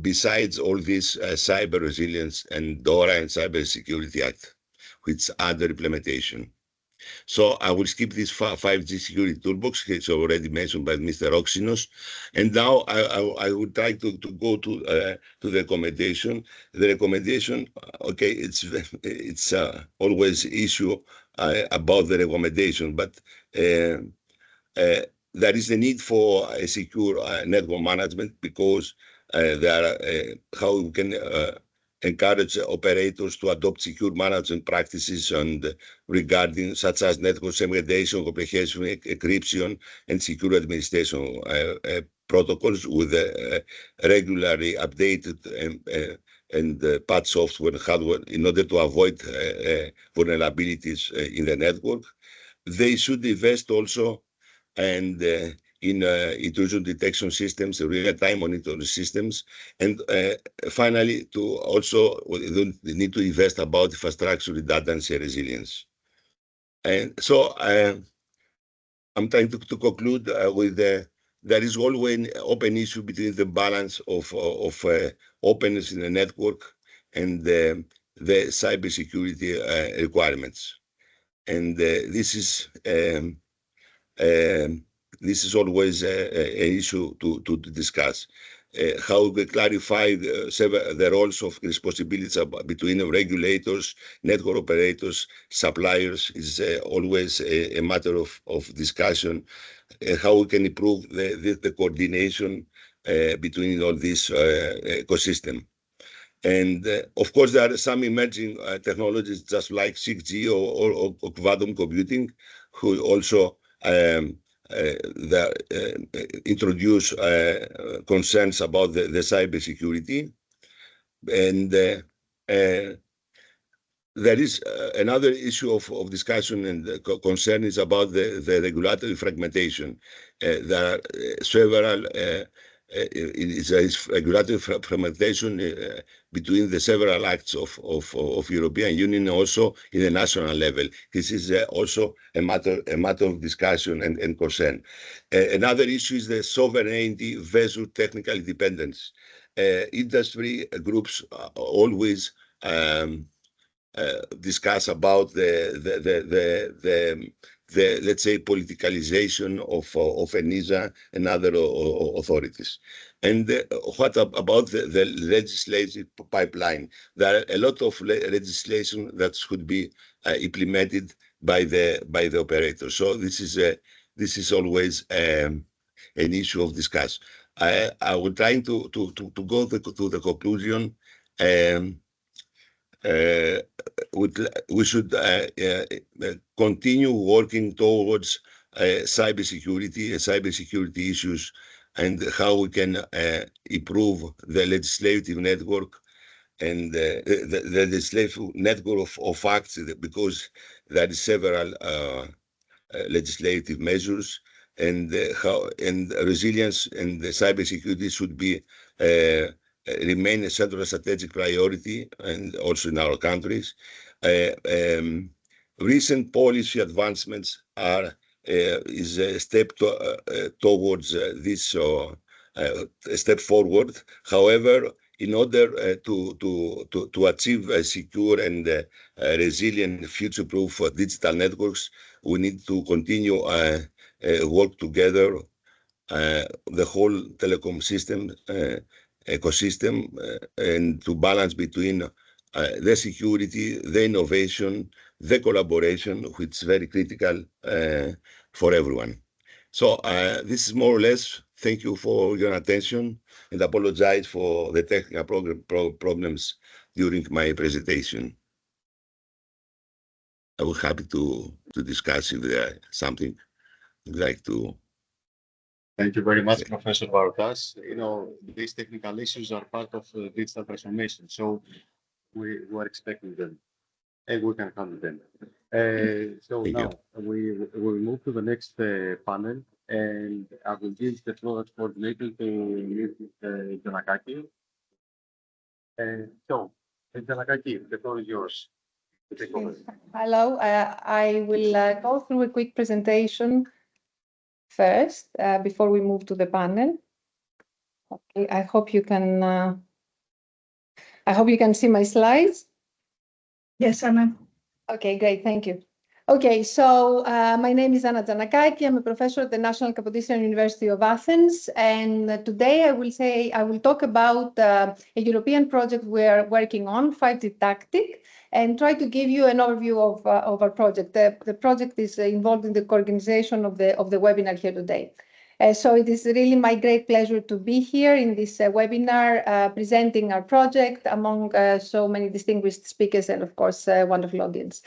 Besides all this, Cyber Resilience and DORA and Cybersecurity Act, which under implementation. So I will skip this 5G security toolbox. It's already mentioned by Mr. Oxinos. And now I would try to go to the recommendation. The recommendation, okay, it's always issue about the recommendation, but there is a need for a secure network management because there are how we can encourage operators to adopt secure management practices and regarding such as network segmentation, comprehensive encryption, and secure administration protocols with regularly updated and patch software and hardware in order to avoid vulnerabilities in the network. they should invest also and in intrusion detection systems, real-time monitoring systems, and finally to also they need to invest about infrastructure redundancy and resilience. And so I'm trying to conclude with there is always an open issue between the balance of openness in the network and the cybersecurity requirements, and this is always an issue to discuss. How we clarify the roles of responsibilities between regulators, network operators, suppliers is always a matter of discussion. How we can improve the coordination between all this ecosystem. And of course, there are some emerging technologies just like 6G or quantum computing, who also introduce concerns about the cybersecurity. And there is another issue of discussion and concern is about the regulatory fragmentation. There are several regulatory fragmentation between the several acts of European Union, also in the national level. This is also a matter of discussion and concern. Another issue is the sovereignty versus technical independence. Industry groups always discuss about the let's say politicalization of ENISA and other authorities. And what about the legislative pipeline? There are a lot of legislation that should be implemented by the operators. So this is always an issue of discussion. I will try to go to the conclusion. We should continue working towards cybersecurity issues and how we can improve the legislative network and the legislative network of acts, because there is several legislative measures, and how and resilience and the cybersecurity should be remain a central strategic priority, and also in our countries. Recent policy advancements is a step towards this a step forward. However, in order to achieve a secure and resilient, future-proof digital networks, we need to continue work together, the whole telecom system ecosystem, and to balance between the security, the innovation, the collaboration, which is very critical for everyone. So this is more or less. Thank you for your attention, and apologize for the technical problems during my presentation. I will be happy to discuss if there is something you'd like to. Thank you very much, Professor Varoutas. You know, these technical issues are part of digital transformation, so we are expecting them, and we can handle them. So Thank now we will move to the next panel, and I will give the floor coordinator to Ms. Giannakaki. So, Ms. Giannakaki, the floor is yours. Hello, I will go through a quick presentation first before we move to the panel. Okay, I hope you can see my slides. Yes, Anna. Okay, great, thank you. Okay, so my name is Anna Giannakaki. I'm a professor at the National Kapodistrian University of Athens, and today I will talk about a European project we're working on, 5G Tactic, and try to give you an overview of our project. The project is involved in the co-organization of the webinar here today. So it is really my great pleasure to be here in this webinar, presenting our project among so many distinguished speakers and, of course, a wonderful audience.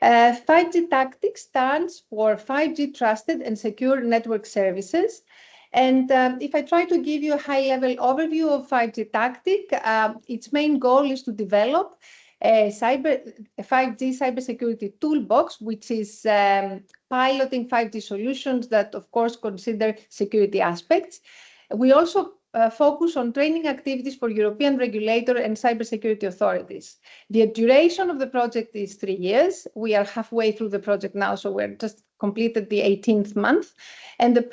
5G Tactic stands for 5G Trusted and Secure Network Services. And if I try to give you a high-level overview of 5G Tactic, its main goal is to develop a 5G cybersecurity toolbox, which is piloting 5G solutions that, of course, consider security aspects. We also focus on training activities for European regulator and cybersecurity authorities. The duration of the project is 3 years. We are halfway through the project now, so we're just completed the 18th month. And the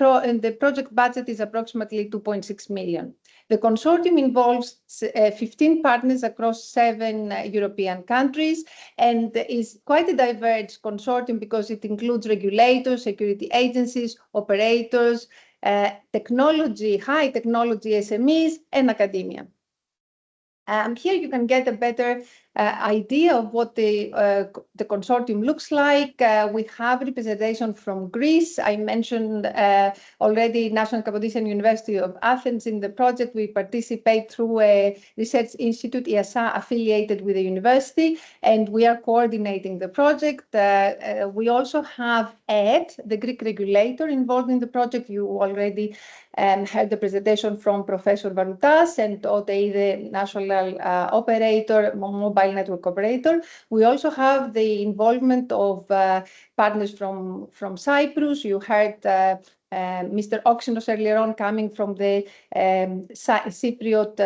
project budget is approximately 2.6 million. The consortium involves 15 partners across 7 European countries and is quite a diverse consortium because it includes regulators, security agencies, operators, technology, high technology SMEs, and academia. Here you can get a better idea of what the consortium looks like. We have representation from Greece. I mentioned already National Kapodisian University of Athens in the project. We participate through a research institute, ESA, affiliated with the university, and we are coordinating the project. We also have ED, the Greek regulator, involved in the project. You already heard the presentation from Professor Varoutas, and OTE, the national operator, mobile network operator. We also have the involvement of partners from Cyprus. You heard Mr. Oxinos earlier on coming from the Cypriot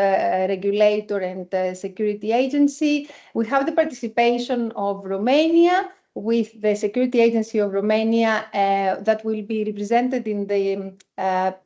regulator and security agency. We have the participation of Romania with the Security Agency of Romania that will be represented in the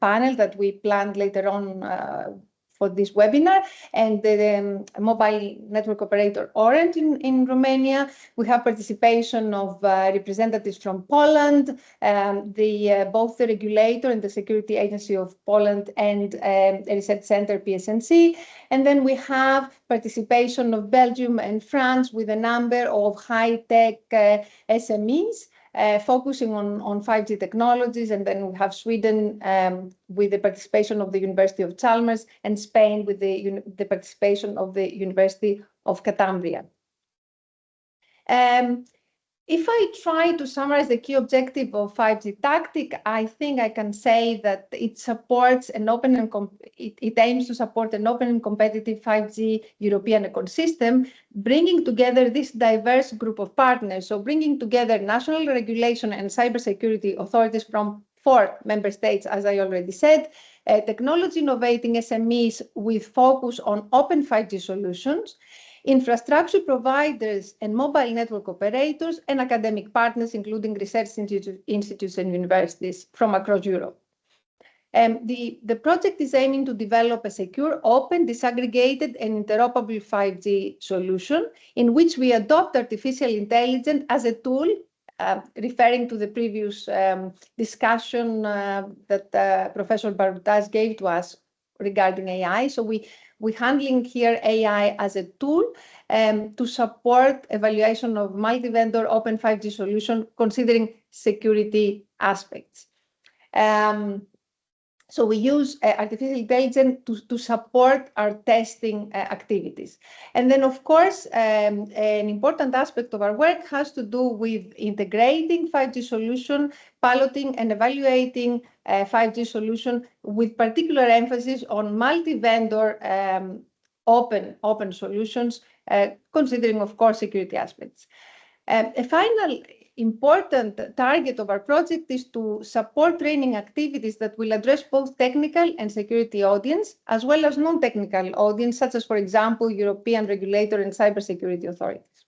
panel that we planned later on for this webinar, and the mobile network operator Orange in Romania. We have participation of representatives from Poland, both the regulator and the Security Agency of Poland, and a research center, PSNC. And then we have participation of Belgium and France with a number of high-tech SMEs. Focusing on 5G technologies, and then we have Sweden with the participation of the University of Chalmers, and Spain with the participation of the University of Cambria. If I try to summarize the key objective of 5G tactic, I think I can say that it supports an open and it aims to support an open and competitive 5G European ecosystem, bringing together this diverse group of partners. So bringing together national regulation and cybersecurity authorities from 4 member states, as I already said, technology innovating SMEs with focus on open 5G solutions, infrastructure providers and mobile network operators, and academic partners, including research institutes and universities from across Europe. The project is aiming to develop a secure, open, disaggregated, and interoperable 5G solution in which we adopt artificial intelligence as a tool, referring to the previous discussion that Professor Varoutas gave to us regarding AI. So we're handling here AI as a tool to support evaluation of multi-vendor open 5G solution, considering security aspects. So we use artificial intelligence to support our testing activities. And then, of course, an important aspect of our work has to do with integrating 5G solution, piloting and evaluating 5G solution with particular emphasis on multi-vendor open solutions, considering, of course, security aspects. A final important target of our project is to support training activities that will address both technical and security audience, as well as non-technical audience, such as, for example, European regulator and cybersecurity authorities.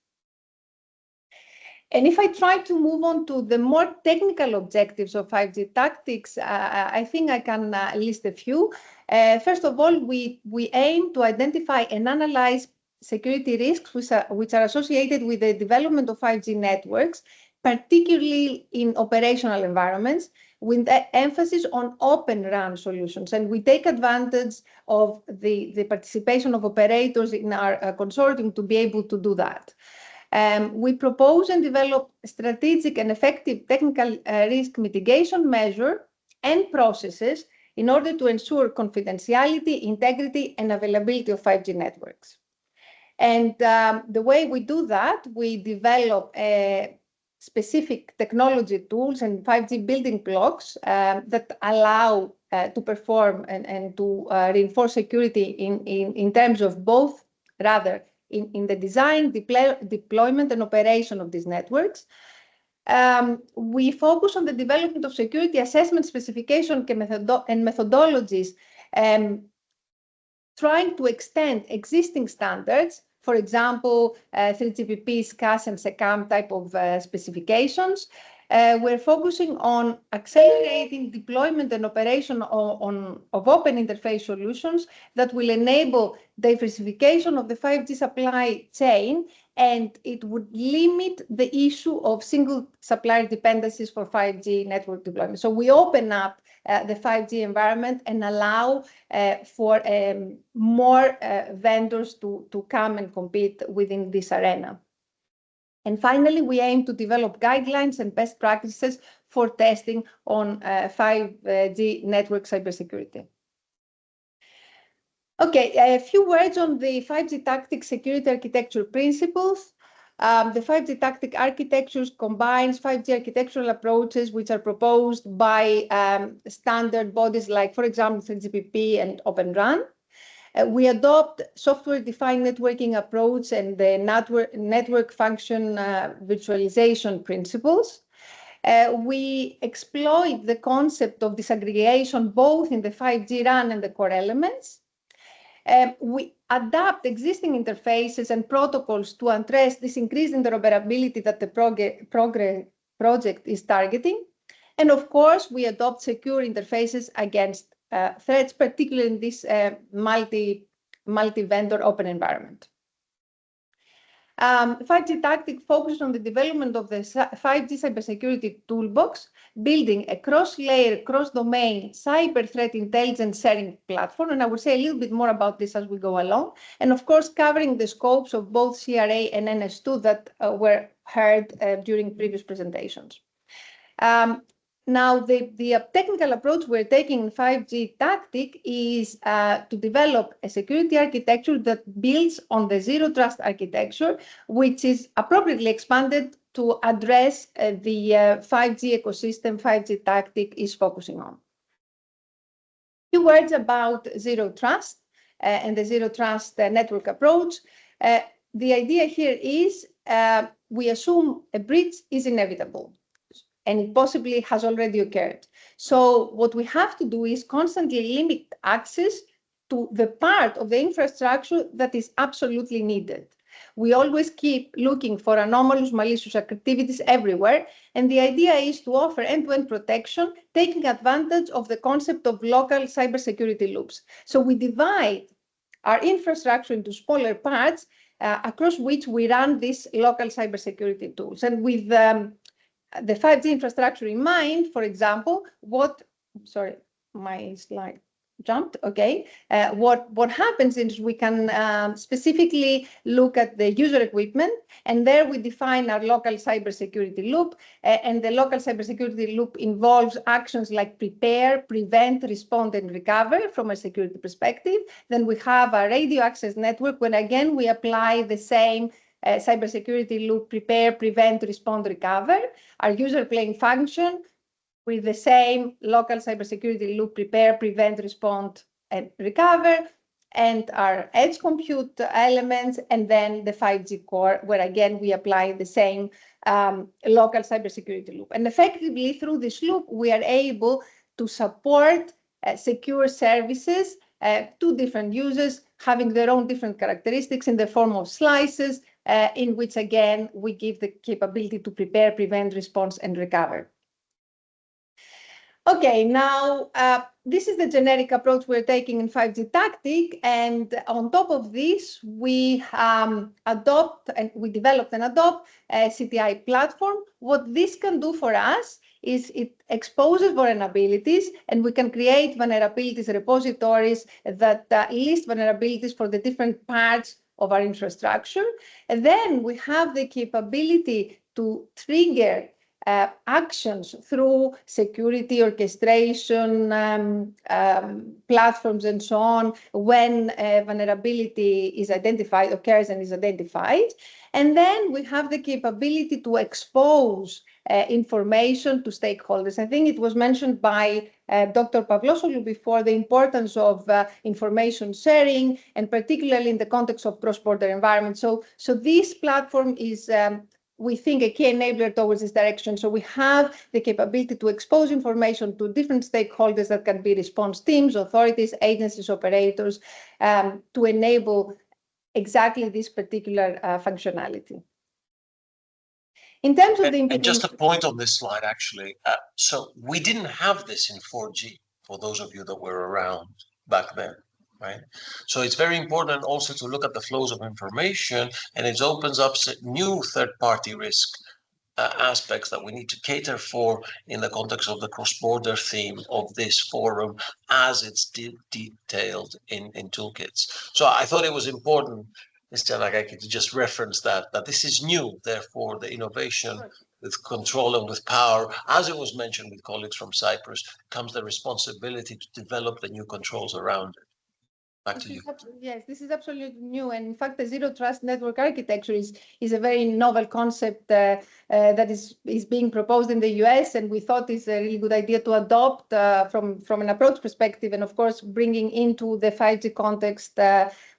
And if I try to move on to the more technical objectives of 5G tactics, I think I can list a few. First of all, we aim to identify and analyze security risks which are associated with the development of 5G networks, particularly in operational environments, with emphasis on open RAN solutions. And we take advantage of the participation of operators in our consortium to be able to do that. We propose and develop strategic and effective technical risk mitigation measure and processes in order to ensure confidentiality, integrity, and availability of 5G networks. And the way we do that, we develop specific technology tools and 5G building blocks that allow to perform and to reinforce security in terms of both, rather, in the design, deployment, and operation of these networks. We focus on the development of security assessment specification and methodologies, trying to extend existing standards, for example, 3GPP, SCAS, and SECAM type of specifications. We're focusing on accelerating deployment and operation of open interface solutions that will enable diversification of the 5G supply chain, and it would limit the issue of single supplier dependencies for 5G network deployment. So we open up the 5G environment and allow for more vendors to come and compete within this arena. And finally, we aim to develop guidelines and best practices for testing on 5G network cybersecurity. Okay, a few words on the 5G tactic security architecture principles. The 5G tactic architectures combines 5G architectural approaches which are proposed by standard bodies like, for example, 3GPP and Open RAN. We adopt software-defined networking approach and the network function virtualization principles. We exploit the concept of disaggregation both in the 5G RAN and the core elements. We adapt existing interfaces and protocols to address this increased interoperability that the project is targeting. And of course, we adopt secure interfaces against threats, particularly in this multi-vendor open environment. 5G tactic focuses on the development of the 5G cybersecurity toolbox, building a cross-layer, cross-domain cyber threat intelligence sharing platform. And I will say a little bit more about this as we go along. And of course, covering the scopes of both CRA and NS2 that were heard during previous presentations. Now, the technical approach we're taking in 5G tactic is to develop a security architecture that builds on the zero trust architecture, which is appropriately expanded to address the 5G ecosystem 5G tactic is focusing on. A few words about zero trust and the zero trust network approach. The idea here is we assume a breach is inevitable, and it possibly has already occurred. So what we have to do is constantly limit access to the part of the infrastructure that is absolutely needed. We always keep looking for anomalous, malicious activities everywhere, and the idea is to offer end-to-end protection, taking advantage of the concept of local cybersecurity loops. So we divide our infrastructure into smaller parts across which we run these local cybersecurity tools. And with the 5G infrastructure in mind, for example, sorry, my slide jumped, okay. What happens is we can specifically look at the user equipment, and there we define our local cybersecurity loop, and the local cybersecurity loop involves actions like prepare, prevent, respond, and recover from a security perspective. Then we have a radio access network, when again we apply the same cybersecurity loop, prepare, prevent, respond, recover. Our user plane function with the same local cybersecurity loop, prepare, prevent, respond, and recover, and our edge compute elements, and then the 5G core, where again we apply the same local cybersecurity loop. And effectively, through this loop, we are able to support secure services to different users, having their own different characteristics in the form of slices, in which, again, we give the capability to prepare, prevent, respond, and recover. Okay, now, this is the generic approach we're taking in 5G tactic, and on top of this, we developed and adopt a CTI platform. What this can do for us is it exposes vulnerabilities, and we can create vulnerabilities repositories that list vulnerabilities for the different parts of our infrastructure. And then we have the capability to trigger actions through security orchestration platforms and so on when a vulnerability is identified, occurs and is identified. And then we have the capability to expose information to stakeholders. I think it was mentioned by Dr. Pavlosoglu before, the importance of information sharing, and particularly in the context of cross-border environments. So this platform is we think, a key enabler towards this direction. So we have the capability to expose information to different stakeholders that can be response teams, authorities, agencies, operators, to enable exactly this particular functionality. In terms of the and just a point on this slide, actually. So we didn't have this in 4G, for those of you that were around back then, right? So it's very important also to look at the flows of information, and it opens up new third-party risk aspects that we need to cater for in the context of the cross-border theme of this forum as it's detailed in toolkits. So I thought it was important, Mr. Nagaki, to just reference that this is new, therefore the innovation with control and with power, as it was mentioned with colleagues from Cyprus, comes the responsibility to develop the new controls around it. Back to you. Yes, this is absolutely new. And in fact, the zero trust network architecture is a very novel concept that is being proposed in the US. And we thought it's a really good idea to adopt from an approach perspective. And of course, bringing into the 5G context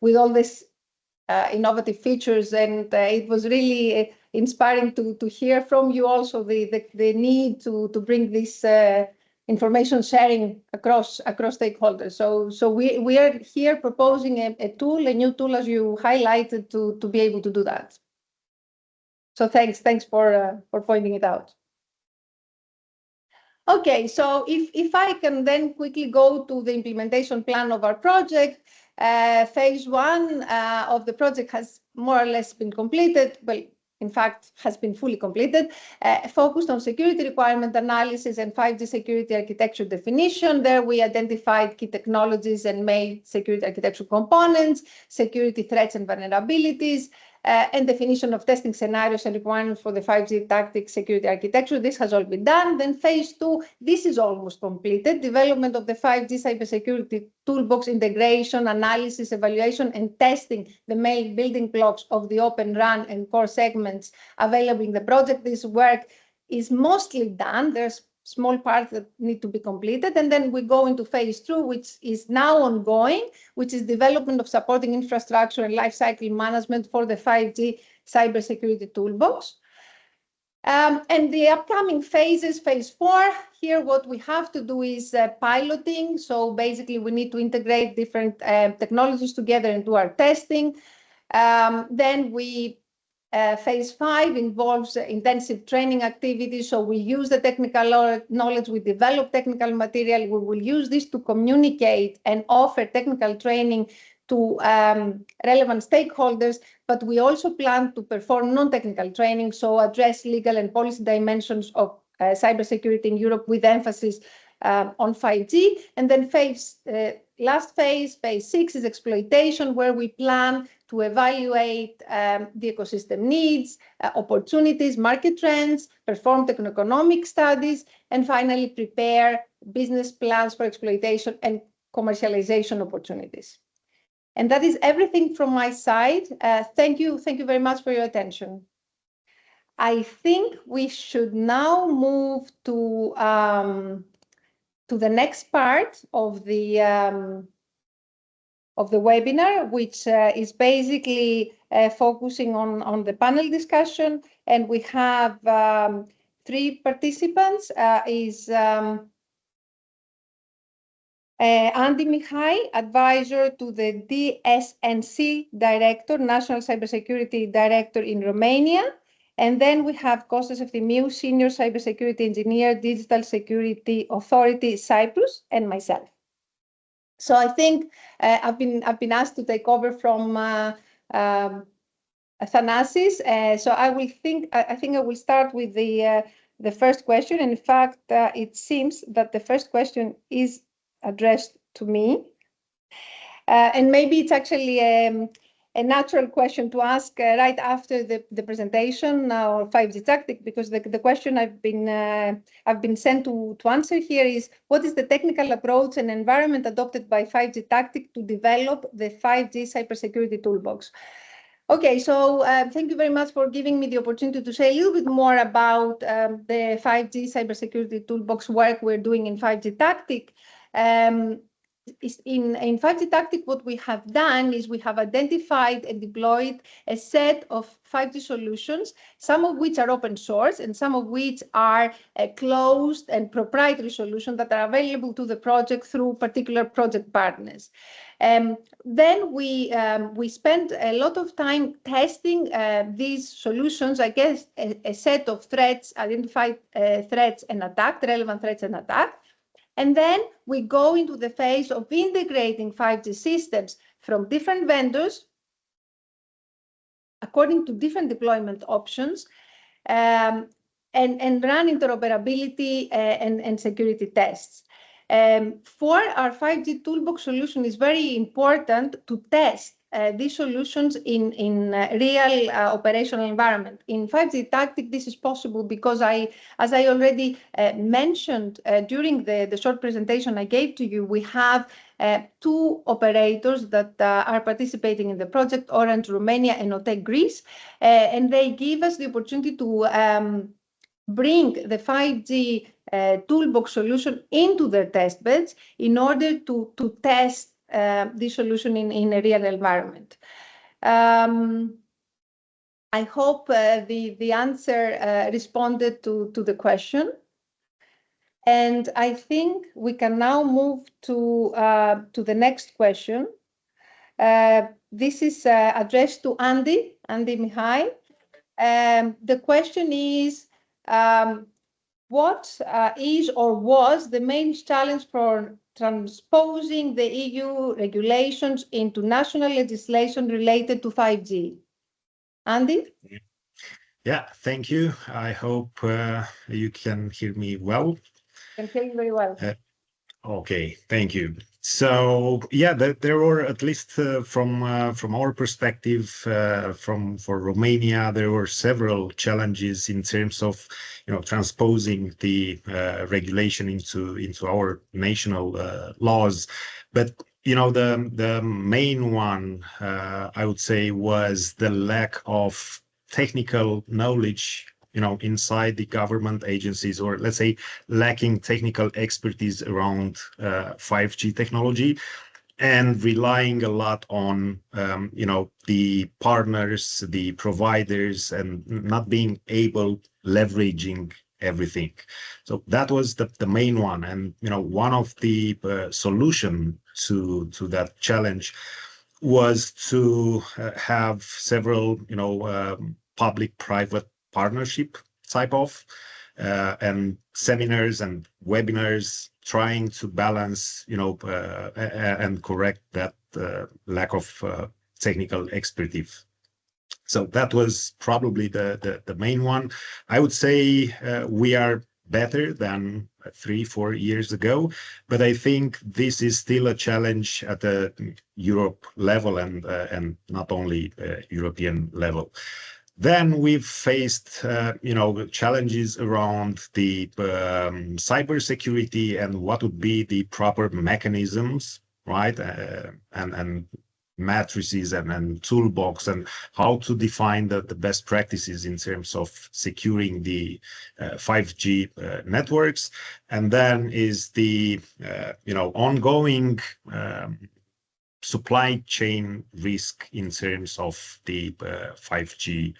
with all these innovative features. And it was really inspiring to hear from you also the need to bring this information sharing across stakeholders. So we are here proposing a new tool, as you highlighted, to be able to do that. So thanks for pointing it out. Okay, so if I can then quickly go to the implementation plan of our project, phase 1 of the project has more or less been completed. Well, in fact, has been fully completed, focused on security requirement analysis and 5G security architecture definition. There we identified key technologies and made security architecture components, security threats and vulnerabilities, and definition of testing scenarios and requirements for the 5G tactic security architecture. This has all been done. Then phase 2, this is almost completed. Development of the 5G cybersecurity toolbox, integration, analysis, evaluation, and testing the main building blocks of the Open RAN and core segments available in the project. This work is mostly done. There's small parts that need to be completed. And then we go into phase 2, which is now ongoing, which is development of supporting infrastructure and lifecycle management for the 5G cybersecurity toolbox. And the upcoming phases, phase 4, here what we have to do is piloting. So basically we need to integrate different technologies together and do our testing. Then phase 5 involves intensive training activities. So we use the technical knowledge, we develop technical material, we will use this to communicate and offer technical training to relevant stakeholders, but we also plan to perform non-technical training, so address legal and policy dimensions of cybersecurity in Europe with emphasis on 5G. And then last phase, phase 6, is exploitation, where we plan to evaluate the ecosystem needs, opportunities, market trends, perform techno-economic studies, and finally prepare business plans for exploitation and commercialization opportunities. And that is everything from my side. Thank you very much for your attention. I think we should now move to the next part of the webinar, which is basically focusing on the panel discussion. And we have 3 participants. Andy Mihai, advisor to the DSNC Director, National Cybersecurity Director in Romania. And then we have Kostas Eftimiou, Senior Cybersecurity Engineer, Digital Security Authority, Cyprus, and myself. So I think I've been asked to take over from Thanasis. So I think I will start with the first question. And in fact, it seems that the first question is addressed to me. And maybe it's actually a natural question to ask right after the presentation or 5G tactic, because the question I've been sent to answer here is, what is the technical approach and environment adopted by 5G tactic to develop the 5G cybersecurity toolbox? Okay, so thank you very much for giving me the opportunity to say a little bit more about the 5G cybersecurity toolbox work we're doing in 5G tactic. in 5G Tactic, what we have done is we have identified and deployed a set of 5G solutions, some of which are open source and some of which are closed and proprietary solutions that are available to the project through particular project partners. Then we spent a lot of time testing these solutions against a set of threats, identified threats and attack, relevant threats and attack. And then we go into the phase of integrating 5G systems from different vendors according to different deployment options and run interoperability and security tests. For our 5G toolbox solution, it's very important to test these solutions in real operational environment. In 5G Tactic, this is possible because as I already mentioned during the short presentation I gave to you, we have two operators that are participating in the project, Orange Romania and OTE Greece, and they give us the opportunity to bring the 5G toolbox solution into their test beds in order to test this solution in a real environment. I hope the answer responded to the question. And I think we can now move to the next question. This is addressed to Andy Mihai. The question is, what is or was the main challenge for transposing the EU regulations into national legislation related to 5G? Andy? Yeah, thank you. I hope you can hear me well. I can hear you very well. Okay, thank you. So yeah, there were, at least from our perspective, for Romania, there were several challenges in terms of transposing the regulation into our national laws. But the main one, I would say, was the lack of technical knowledge inside the government agencies, or let's say lacking technical expertise around 5G technology, and relying a lot on the partners, the providers, and not being able leveraging everything. So that was the main one. And one of the solution to that challenge was to have several public-private partnership type of and seminars and webinars trying to balance and correct that lack of technical expertise. So that was probably the main one. I would say we are better than 3-4 years ago, but I think this is still a challenge at the Europe level and not only European level. Then we've faced, challenges around the cybersecurity and what would be the proper mechanisms, right? And matrices and toolbox, and how to define the best practices in terms of securing the 5G networks. And then is the, ongoing supply chain risk in terms of the 5G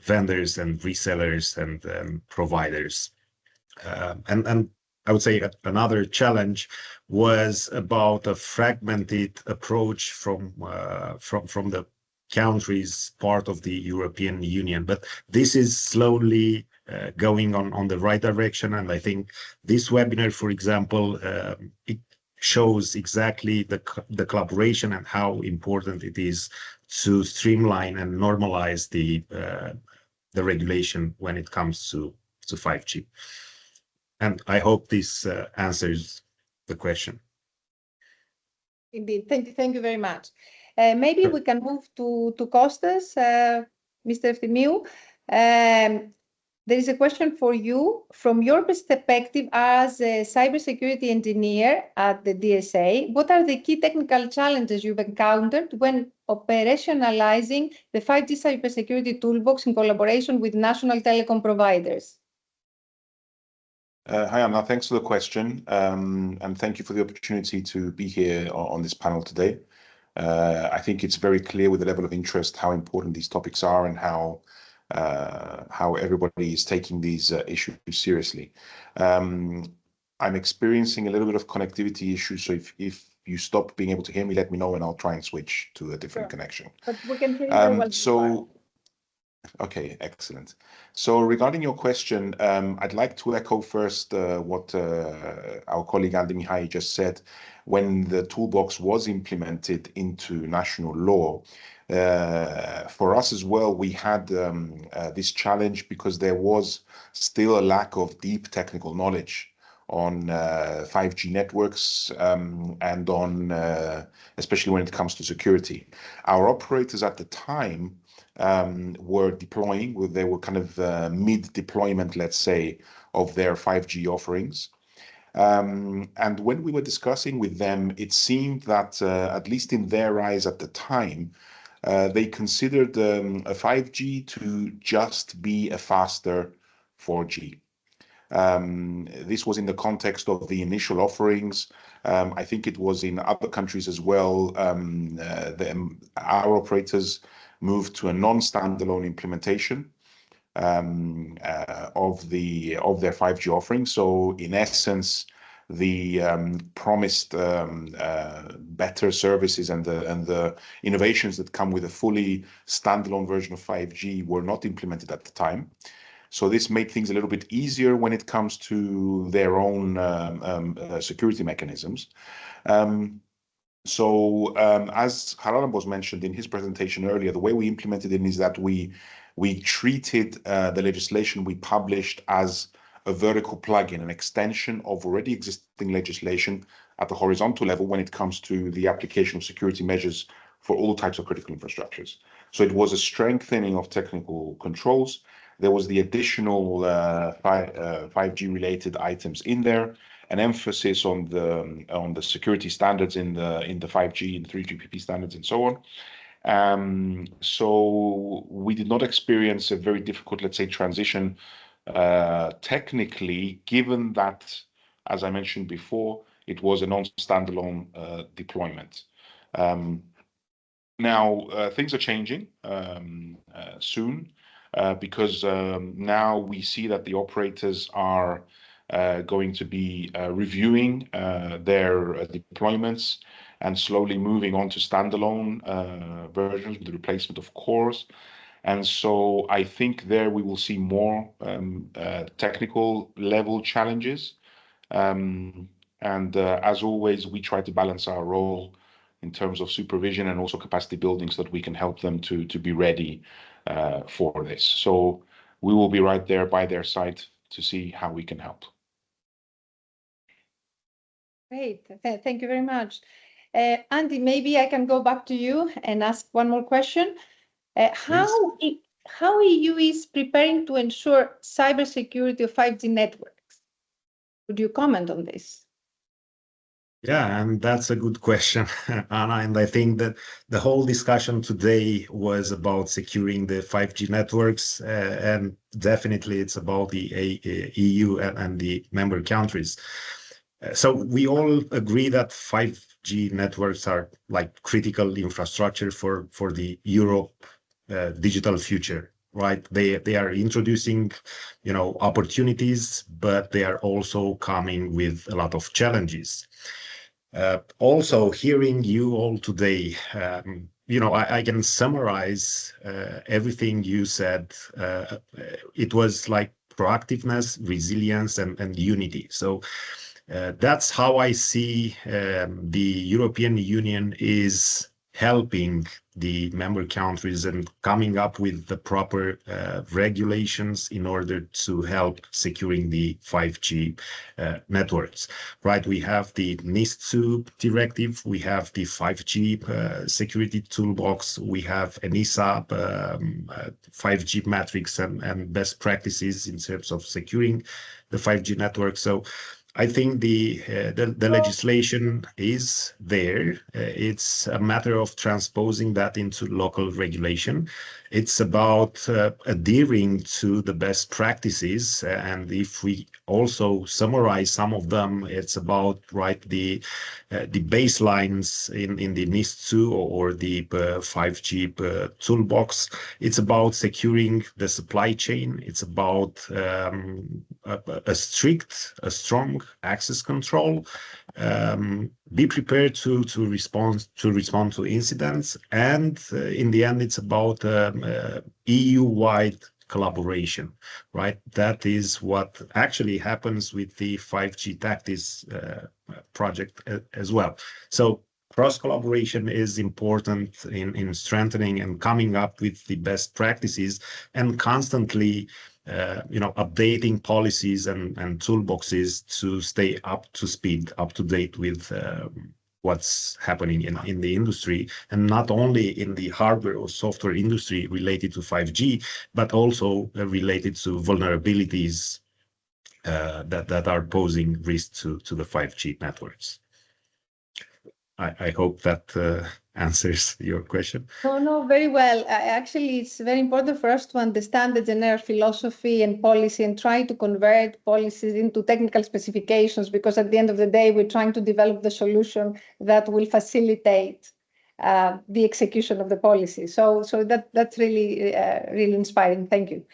vendors and resellers and providers. And I would say another challenge was about a fragmented approach from the countries part of the European Union. But this is slowly going on the right direction. And I think this webinar, for example, it shows exactly the collaboration and how important it is to streamline and normalize the regulation when it comes to 5G. And I hope this answers the question. Indeed, thank you very much. Maybe Sure. we can move to Kostas, Mr. Efthymiou. There is a question for you. From your perspective as a cybersecurity engineer at the DSA, what are the key technical challenges you've encountered when operationalizing the 5G cybersecurity toolbox in collaboration with national telecom providers? Hi, Anna. Thanks for the question, and thank you for the opportunity to be here on this panel today. I think it's very clear with the level of interest how important these topics are and how everybody is taking these issues seriously. I'm experiencing a little bit of connectivity issues, so if you stop being able to hear me, let me know and I'll try and switch to a different connection. But we can hear you very well. Okay, excellent. So regarding your question, I'd like to echo first what our colleague Andy Mihai just said. When the toolbox was implemented into national law, for us as well, we had this challenge because there was still a lack of deep technical knowledge on 5G networks and on, especially when it comes to security. Our operators at the time were deploying, they were kind of mid-deployment, let's say, of their 5G offerings. And when we were discussing with them, it seemed that, at least in their eyes at the time, they considered a 5G to just be a faster 4G. This was in the context of the initial offerings. I think it was in other countries as well. Our operators moved to a non-standalone implementation of their 5G offering. So in essence, the promised better services and the innovations that come with a fully standalone version of 5G were not implemented at the time. So this made things a little bit easier when it comes to their own security mechanisms. As Haralambos mentioned in his presentation earlier, the way we implemented it is that we treated the legislation we published as a vertical plugin, an extension of already existing legislation at the horizontal level when it comes to the application of security measures for all types of critical infrastructures. So it was a strengthening of technical controls. There was the additional 5G related items in there, an emphasis on the security standards in the 5G and 3GPP standards and so on. So we did not experience a very difficult, let's say, transition technically, given that, as I mentioned before, it was a non-standalone deployment. Now things are changing soon because now we see that the operators are going to be reviewing their deployments and slowly moving on to standalone versions with the replacement of cores. And so I think there we will see more technical level challenges. And as always, we try to balance our role in terms of supervision and also capacity building so that we can help them to be ready for this. So we will be right there by their side to see how we can help. Great, thank you very much. Andy, maybe I can go back to you and ask one more question. How EU is preparing to ensure cybersecurity of 5G networks? Would you comment on this? Yeah, and that's a good question, Anna. And I think that the whole discussion today was about securing the 5G networks, and definitely it's about the EU and the member countries. So we all agree that 5G networks are like critical infrastructure for the Europe digital future, right? They are introducing, opportunities, but they are also coming with a lot of challenges. Also, hearing you all today, I can summarize everything you said. It was like proactiveness, resilience, and unity. So that's how I see the European Union is helping the member countries and coming up with the proper regulations in order to help securing the 5G networks, right? We have the NIS2 directive, we have the 5G security toolbox, we have ENISA 5G metrics and best practices in terms of securing the 5G network. So I think the legislation is there. It's a matter of transposing that into local regulation. it's about adhering to the best practices. And if we also summarize some of them, it's about the baselines in the NIST2 or the 5G toolbox. It's about securing the supply chain. It's about a strong access control. Be prepared to respond to incidents, and in the end, it's about EU-wide collaboration, right? That is what actually happens with the 5G Tactics project as well. So cross collaboration is important in strengthening and coming up with the best practices, and constantly updating policies and toolboxes to stay up to speed, up to date with what's happening in the industry, and not only in the hardware or software industry related to 5G, but also related to vulnerabilities that are posing risk to the 5G networks. I hope that answers your question. No, very well. Actually, it's very important for us to understand the general philosophy and policy and try to convert policies into technical specifications, because at the end of the day, we're trying to develop the solution that will facilitate the execution of the policy. So that's really, really inspiring. Thank you.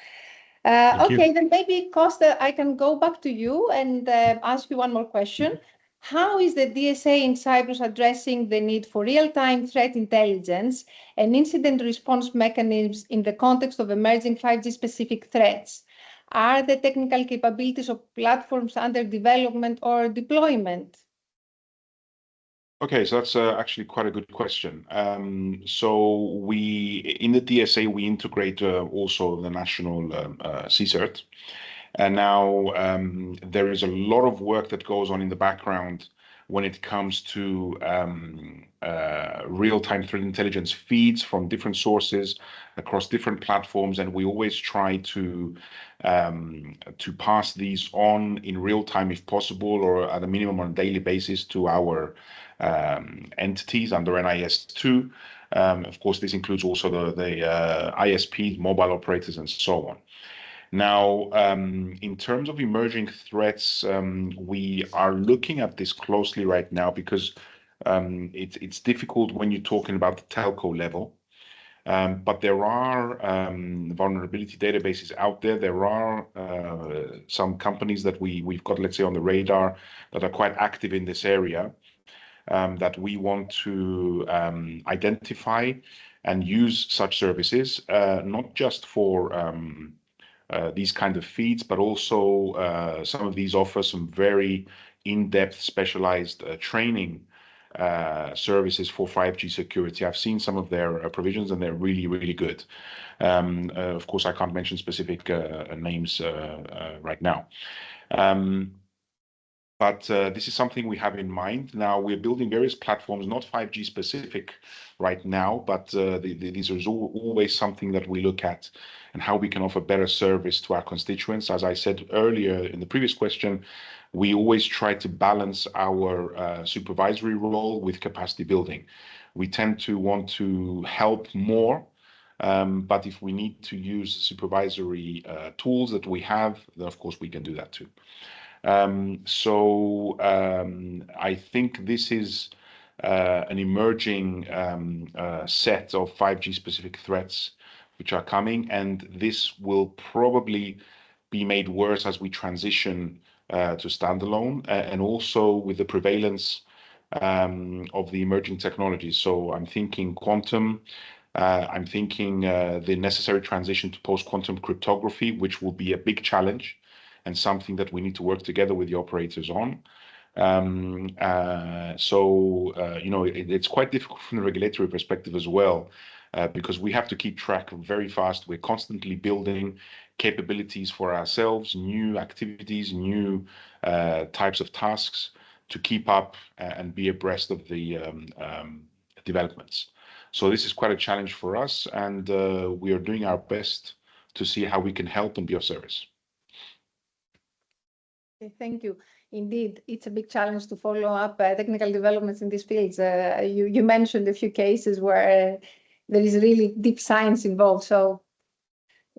Okay, then maybe Costa, I can go back to you and ask you one more question. How is the DSA in Cyprus addressing the need for real-time threat intelligence and incident response mechanisms in the context of emerging 5G specific threats? Are the technical capabilities of platforms under development or deployment? Okay, so that's actually quite a good question. So we, in the DSA, we integrate also the national CSIRT. And now there is a lot of work that goes on in the background when it comes to real-time threat intelligence feeds from different sources across different platforms, and we always try to pass these on in real time if possible, or at a minimum on a daily basis to our entities under NIS2. Of course, this includes also the ISPs, mobile operators, and so on. Now, in terms of emerging threats, we are looking at this closely right now, because it's difficult when you're talking about the telco level. But there are vulnerability databases out there. There are some companies that we've got, let's say, on the radar that are quite active in this area, that we want to identify and use such services, not just for these kind of feeds, but also some of these offer some very in-depth specialized training services for 5G security. I've seen some of their provisions, and they're really, really good. Of course, I can't mention specific names right now. But this is something we have in mind. Now, we're building various platforms, not 5G specific right now, but these are always something that we look at, and how we can offer better service to our constituents. As I said earlier in the previous question, we always try to balance our supervisory role with capacity building. We tend to want to help more, but if we need to use supervisory tools that we have, then of course we can do that too. So I think this is an emerging set of 5G specific threats which are coming, and this will probably be made worse as we transition to standalone, and also with the prevalence of the emerging technologies. So I'm thinking quantum, I'm thinking the necessary transition to post-quantum cryptography, which will be a big challenge and something that we need to work together with the operators on. It's quite difficult from the regulatory perspective as well, because we have to keep track very fast. We're constantly building capabilities for ourselves, new activities, new types of tasks to keep up and be abreast of the developments. So this is quite a challenge for us, and we are doing our best to see how we can help and be of service. Thank you. Indeed, it's a big challenge to follow up technical developments in these fields. You mentioned a few cases where there is really deep science involved. So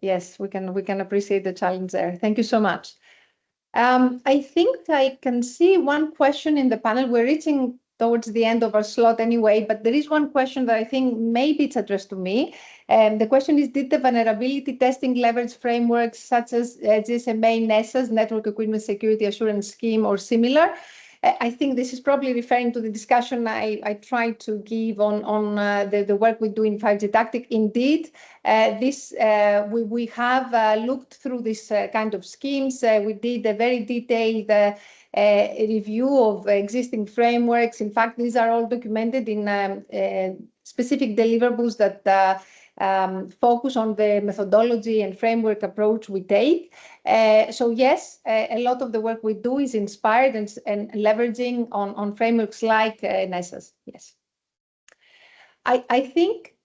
yes, we can appreciate the challenge there. Thank you so much. I think I can see one question in the panel. We're reaching towards the end of our slot anyway, but there is one question that I think maybe it's addressed to me. The question is, did the vulnerability testing leverage frameworks such as GSMA, NESA's Network Equipment Security Assurance Scheme or similar? I think this is probably referring to the discussion I tried to give on the work we do in 5G Tactic. Indeed, we have looked through this kind of schemes. We did a very detailed review of existing frameworks. In fact, these are all documented in specific deliverables that focus on the methodology and framework approach we take. So yes, a lot of the work we do is inspired and leveraging on frameworks like NESA's. Yes. I think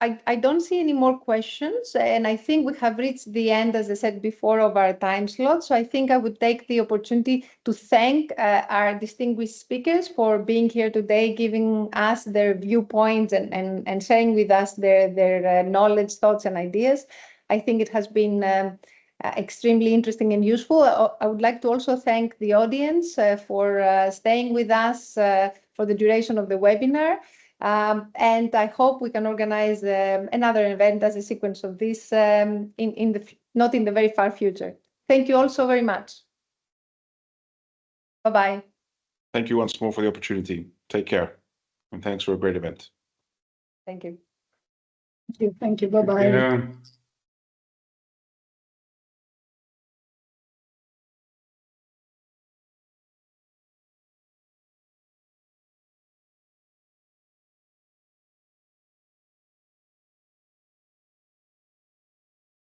I don't see any more questions, and I think we have reached the end, as I said before, of our time slot. So I think I would take the opportunity to thank our distinguished speakers for being here today, giving us their viewpoints and sharing with us their knowledge, thoughts, and ideas. I think it has been extremely interesting and useful. I would like to also thank the audience for staying with us for the duration of the webinar. And I hope we can organize another event as a sequence of this not in the very far future. Thank you all so very much. Bye-bye. Thank you once more for the opportunity. Take care, and thanks for a great event. Thank you. Thank you. Bye-bye. Yeah.